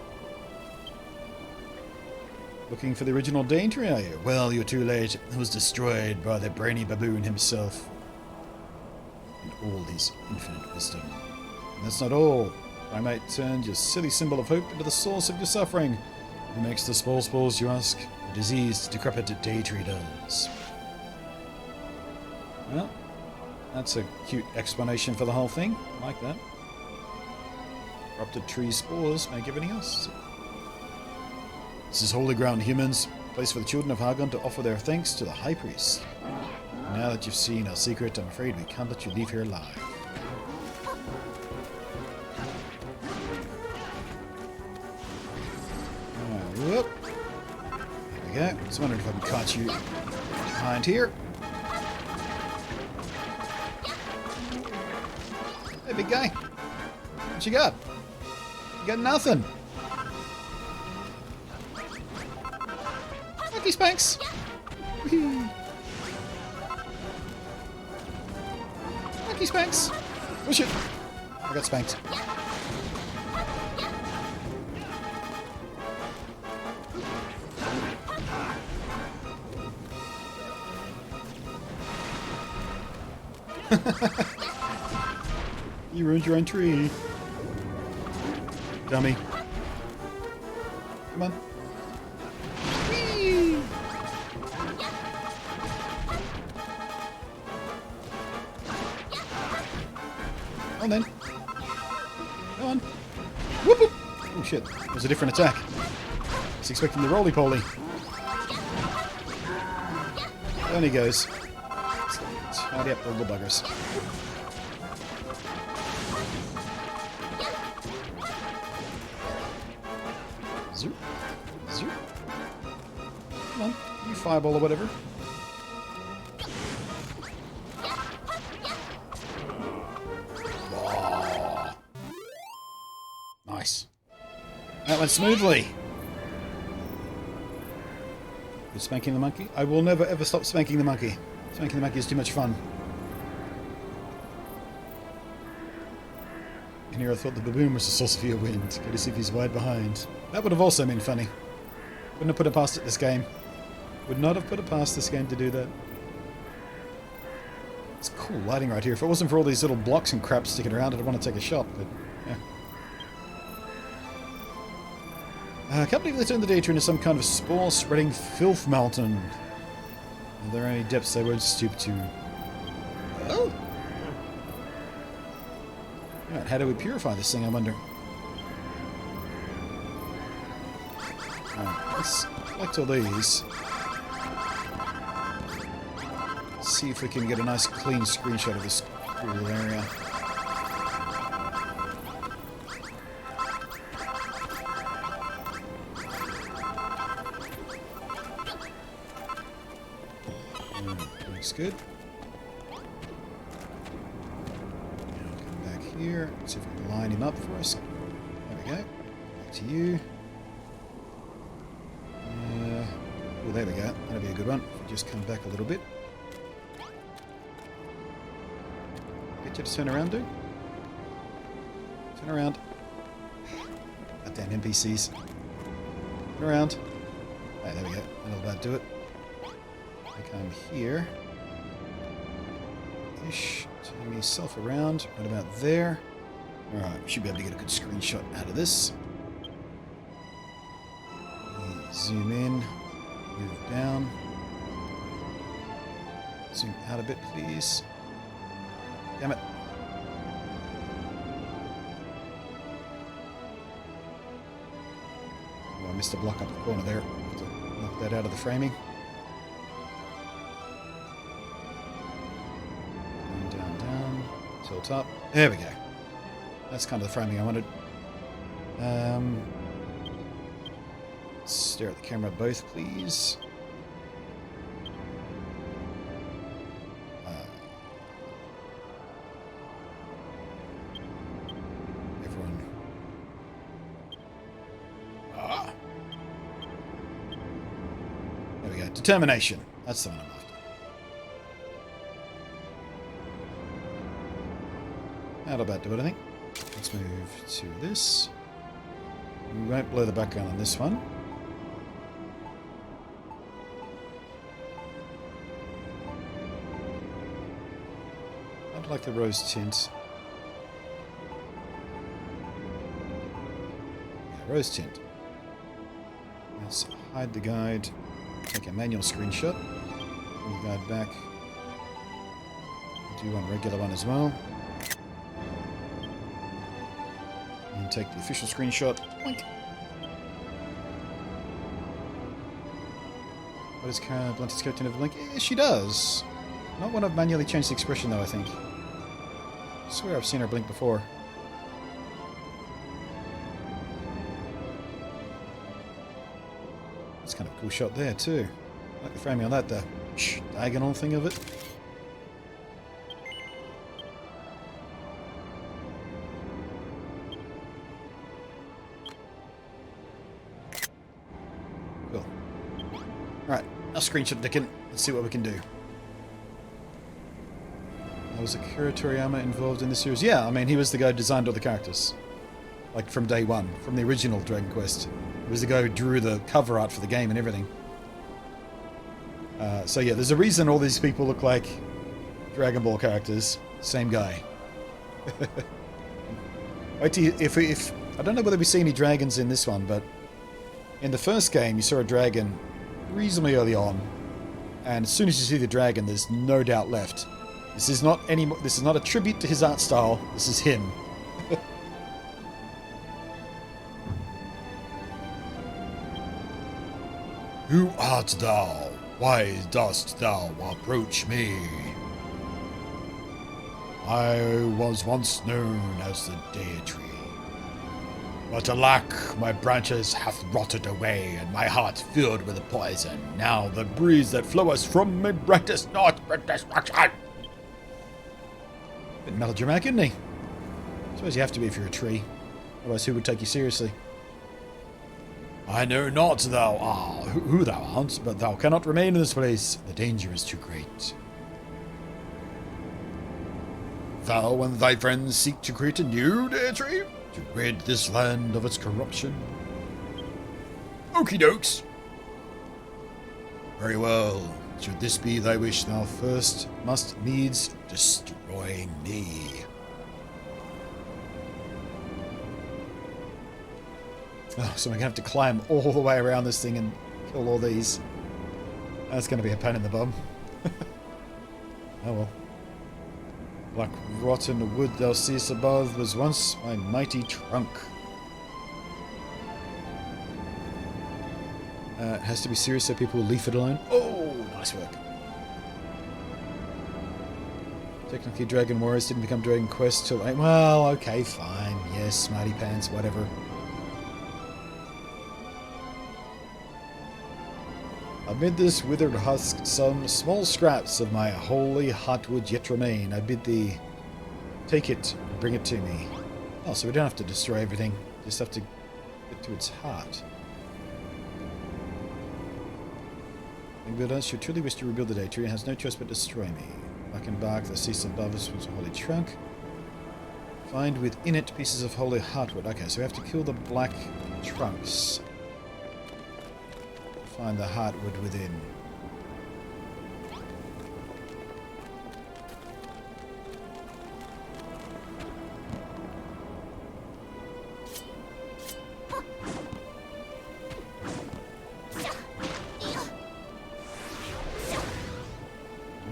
Looking for the original danger, are you? Well, you're too late. It was destroyed by the brainy baboon himself. And all his infinite wisdom. And that's not all. Primate turned your silly symbol of hope into the source of your suffering. Who makes the spores, you ask? A diseased, decrepit day tree does. Well, that's a cute explanation for the whole thing. I like that. Corrupted tree spores make everything else. This is holy ground, humans. A place for the children of Hagon to offer their thanks to the High Priest. And now that you've seen our secret, I'm afraid we can't let you leave here alive. Whoop. There we go. I was wondering if I can catch you behind here. Hey, big guy. What you got? You got nothing. Monkey spanks. Whee. Monkey spanks. Oh shit. I got spanked. You ruined your own tree. Dummy. Come on. Whee! Come on then. Come on. Whoop whoop. Oh shit. It was a different attack. I was expecting the roly-poly. Down he goes. Tidy up the little buggers. Zoop. Zoop. Come on. You fireball or whatever. Oh. Nice. That went smoothly. You're spanking the monkey? I will never ever stop spanking the monkey. Spanking the monkey is too much fun. And here I thought the baboon was the source of your wind. Go to see if he's wide behind. That would have also been funny. Wouldn't have put it past it this game. Would not have put it past this game to do that. It's cool lighting right here. If it wasn't for all these little blocks and crap sticking around, I'd want to take a shot, but yeah. I can't believe they turned the data into some kind of spore-spreading filth mountain. Are there any depths they won't stoop to? Oh! Right, how do we purify this thing, I wonder? Alright, let's collect all these. See if we can get a nice clean screenshot of this cool area. Looks good. Now come back here. See if we can line him up for us. There we go. Back to you. Oh, there we go. That'll be a good one. If we just come back a little bit. Get you to turn around, dude. Turn around. Goddamn NPCs. Turn around. Right, there we go. That'll about do it. I come here. Ish. Turn myself around. Right about there. Alright, should be able to get a good screenshot out of this. Zoom in. Move down. Zoom out a bit, please. Damn it. Oh, I missed a block up the corner there. Have to knock that out of the framing. Down, down. Tilt up. There we go. That's kind of the framing I wanted. Stare at the camera both, please. Everyone. There we go. Determination. That's the one I'm after. That'll about do it, I think. Let's move to this. We won't blur the background on this one. I'd like the rose tint. Yeah, rose tint. Let's hide the guide. Take a manual screenshot. Bring the guide back. Do one regular one as well. And take the official screenshot. Boink. What does BluntNate's character never blink? Yeah, she does. Not when I've manually changed the expression though, I think. I swear I've seen her blink before. That's kind of a cool shot there too. I like the framing on that, the diagonal thing of it. Cool. Alright, I'll screenshot Dickon. Let's see what we can do. Was Akira Toriyama involved in the series? Yeah, I mean, he was the guy who designed all the characters. Like, from day one. From the original Dragon Quest. He was the guy who drew the cover art for the game and everything. So yeah, there's a reason all these people look like Dragon Ball characters. Same guy. Wait till if I don't know whether we see any dragons in this one, but in the first game you saw a dragon reasonably early on, and as soon as you see the dragon, there's no doubt left. This is not this is not a tribute to his art style. This is him. Who art thou? Why dost thou approach me? I was once known as the deity, but alack, my branches hath rotted away, and my heart filled with poison. Now the breeze that floweth from me brightest not with destruction. Bit melodramatic, isn't he? I suppose you have to be if you're a tree. Otherwise, who would take you seriously? I know not thou art, who thou art, but thou cannot remain in this place. The danger is too great. Thou and thy friends seek to create a new deity, to rid this land of its corruption. Okie dokes. Very well. Should this be thy wish, thou first must needs destroy me. Oh, so I'm going to have to climb all the way around this thing and kill all these. That's going to be a pain in the bum. Oh well. Black rotten wood thou seest above was once my mighty trunk. It has to be serious so people will leave it alone. Oh, nice work. Technically, Dragon Warriors didn't become Dragon Quest till 8. Well, okay, fine. Yes, smarty pants, whatever. Amid this withered husk, some small scraps of my holy heartwood yet remain. I bid thee take it and bring it to me. Oh, so we don't have to destroy everything. Just have to get to its heart. Should truly wish to rebuild the deity, it has no choice but to destroy me. Black and bark that cease above us was a holy trunk. Find within it pieces of holy heartwood. Okay, so we have to kill the black trunks. Find the heartwood within.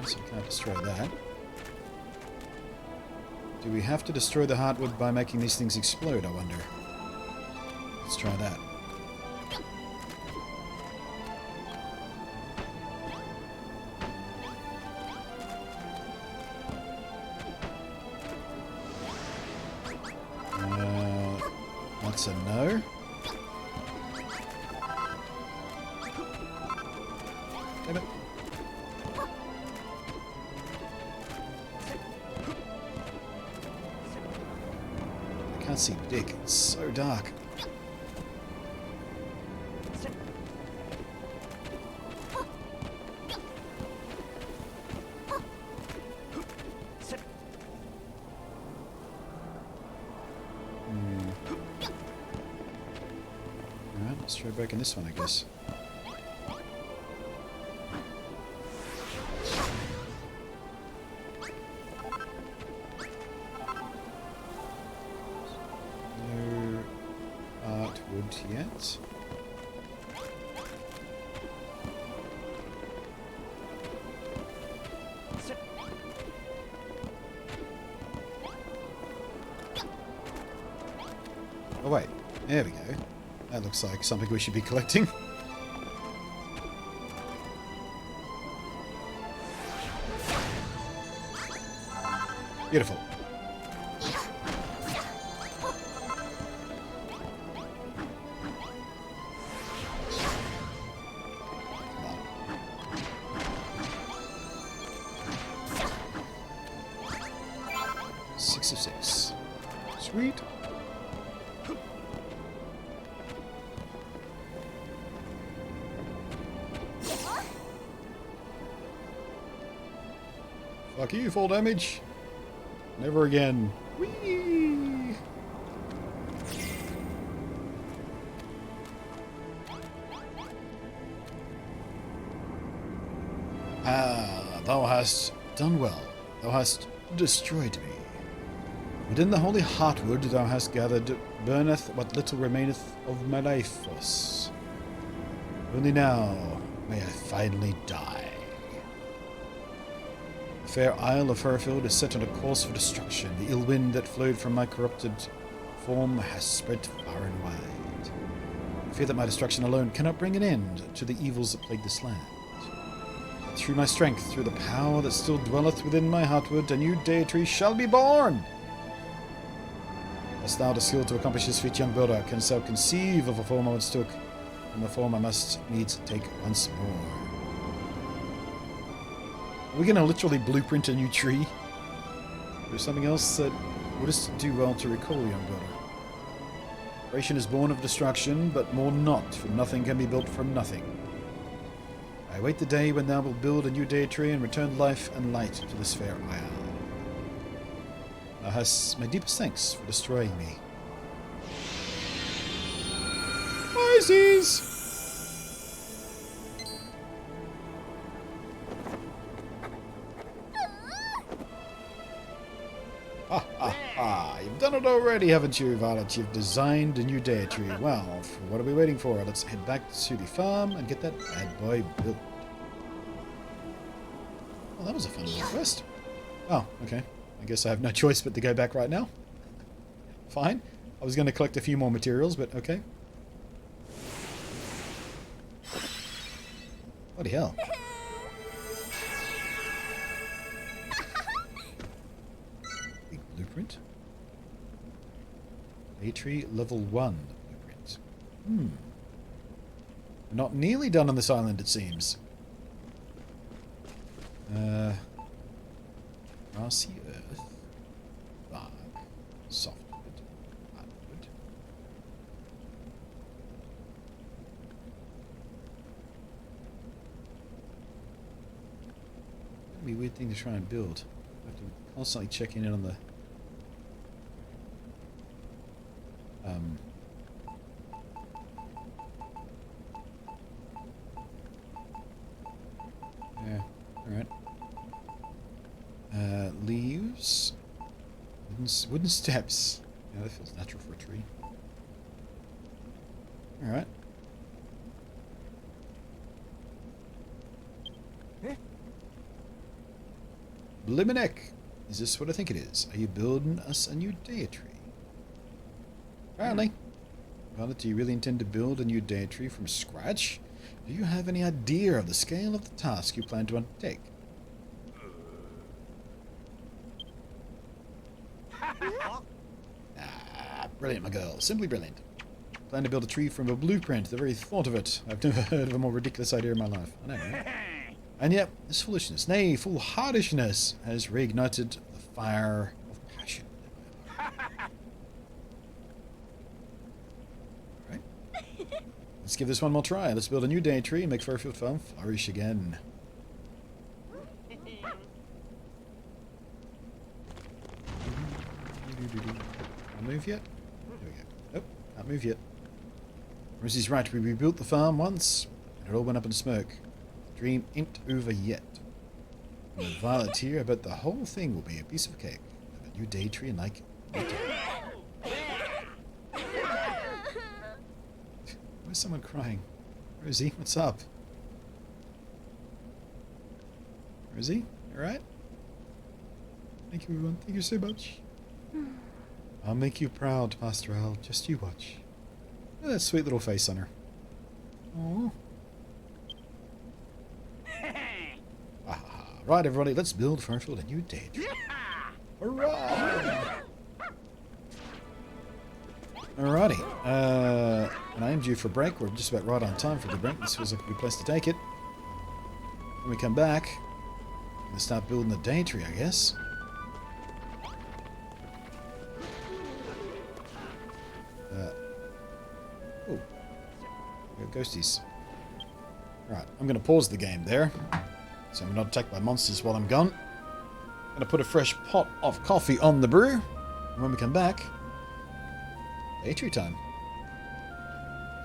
So we can't destroy that. Do we have to destroy the heartwood by making these things explode, I wonder? Let's try that. That's a no. Damn it. I can't see Dick. It's so dark. Let's try breaking this one, I guess. No artwood yet. Oh wait, there we go. That looks like something we should be collecting. Beautiful. Come on. Six of 6. Sweet. Fuck you, full damage. Never again. Whee! Ah, thou hast done well. Thou hast destroyed me. Within the holy heartwood thou hast gathered burneth what little remaineth of my life force. Only now may I finally die. The fair isle of Herfield is set on a course for destruction. The ill wind that flowed from my corrupted form has spread far and wide. I fear that my destruction alone cannot bring an end to the evils that plague this land. But through my strength, through the power that still dwelleth within my heartwood, a new deity shall be born! Hast thou the skill to accomplish this feat, young builder? Canst thou conceive of a form I once took, and the form I must needs take once more? Are we going to literally blueprint a new tree? There's something else that wouldst do well to recall, young builder. Creation is born of destruction, but more not, for nothing can be built from nothing. I await the day when thou wilt build a new deity and return life and light to this fair isle. Thou hast my deepest thanks for destroying me. Pisces! Ha ha ha! You've done it already, haven't you, Violet? You've designed a new deity. Well, what are we waiting for? Let's head back to the farm and get that bad boy built. Well, that was a fun little quest. Oh, okay. I guess I have no choice but to go back right now. Fine. I was going to collect a few more materials, but okay. Bloody hell. Big blueprint. Tree level 1 blueprint. We're not nearly done on this island, it seems. Grassy earth. Bark. Softwood. Hardwood. That'd be a weird thing to try and build. I have to constantly check in on the yeah, alright. Leaves. Wooden steps. Yeah, that feels natural for a tree. Alright. Bliminek! Is this what I think it is? Are you building us a new deity? Apparently. Violet, do you really intend to build a new deity from scratch? Do you have any idea of the scale of the task you plan to undertake? Brilliant, my girl. Simply brilliant. Plan to build a tree from a blueprint. The very thought of it. I've never heard of a more ridiculous idea in my life. I know, right? And yet, this foolishness, nay, foolhardishness, has reignited the fire of passion. Alright. Let's give this one more try. Let's build a new day tree and make Fairfield Farm flourish again. Can't move yet? There we go. Nope, can't move yet. Rosie's right, we rebuilt the farm once, and it all went up in smoke. The dream ain't over yet. And with Violet here, I bet the whole thing will be a piece of cake. With a new day tree and like it. Where's someone crying? Rosie, what's up? Rosie, alright? Thank you, everyone. Thank you so much. I'll make you proud, Master Owl. Just you watch. Look at that sweet little face on her. Aww. Right, everybody, let's build Fairfield a new daydream. Hurrah! Alrighty. And I am due for a break. We're just about right on time for the break. This feels like a good place to take it. When we come back, I'm going to start building the day tree, I guess. Oh. We got ghosties. Right, I'm going to pause the game there, so I'm not attacked by monsters while I'm gone. I'm going to put a fresh pot of coffee on the brew, and when we come back, day tree time.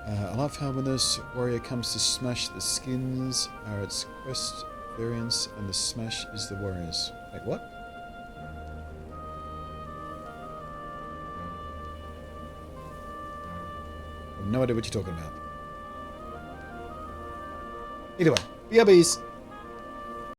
I love how when this warrior comes to smash, the skins are its quest variants and the smash is the warriors. Wait, what? I have no idea what you're talking about. Either way, BRBs!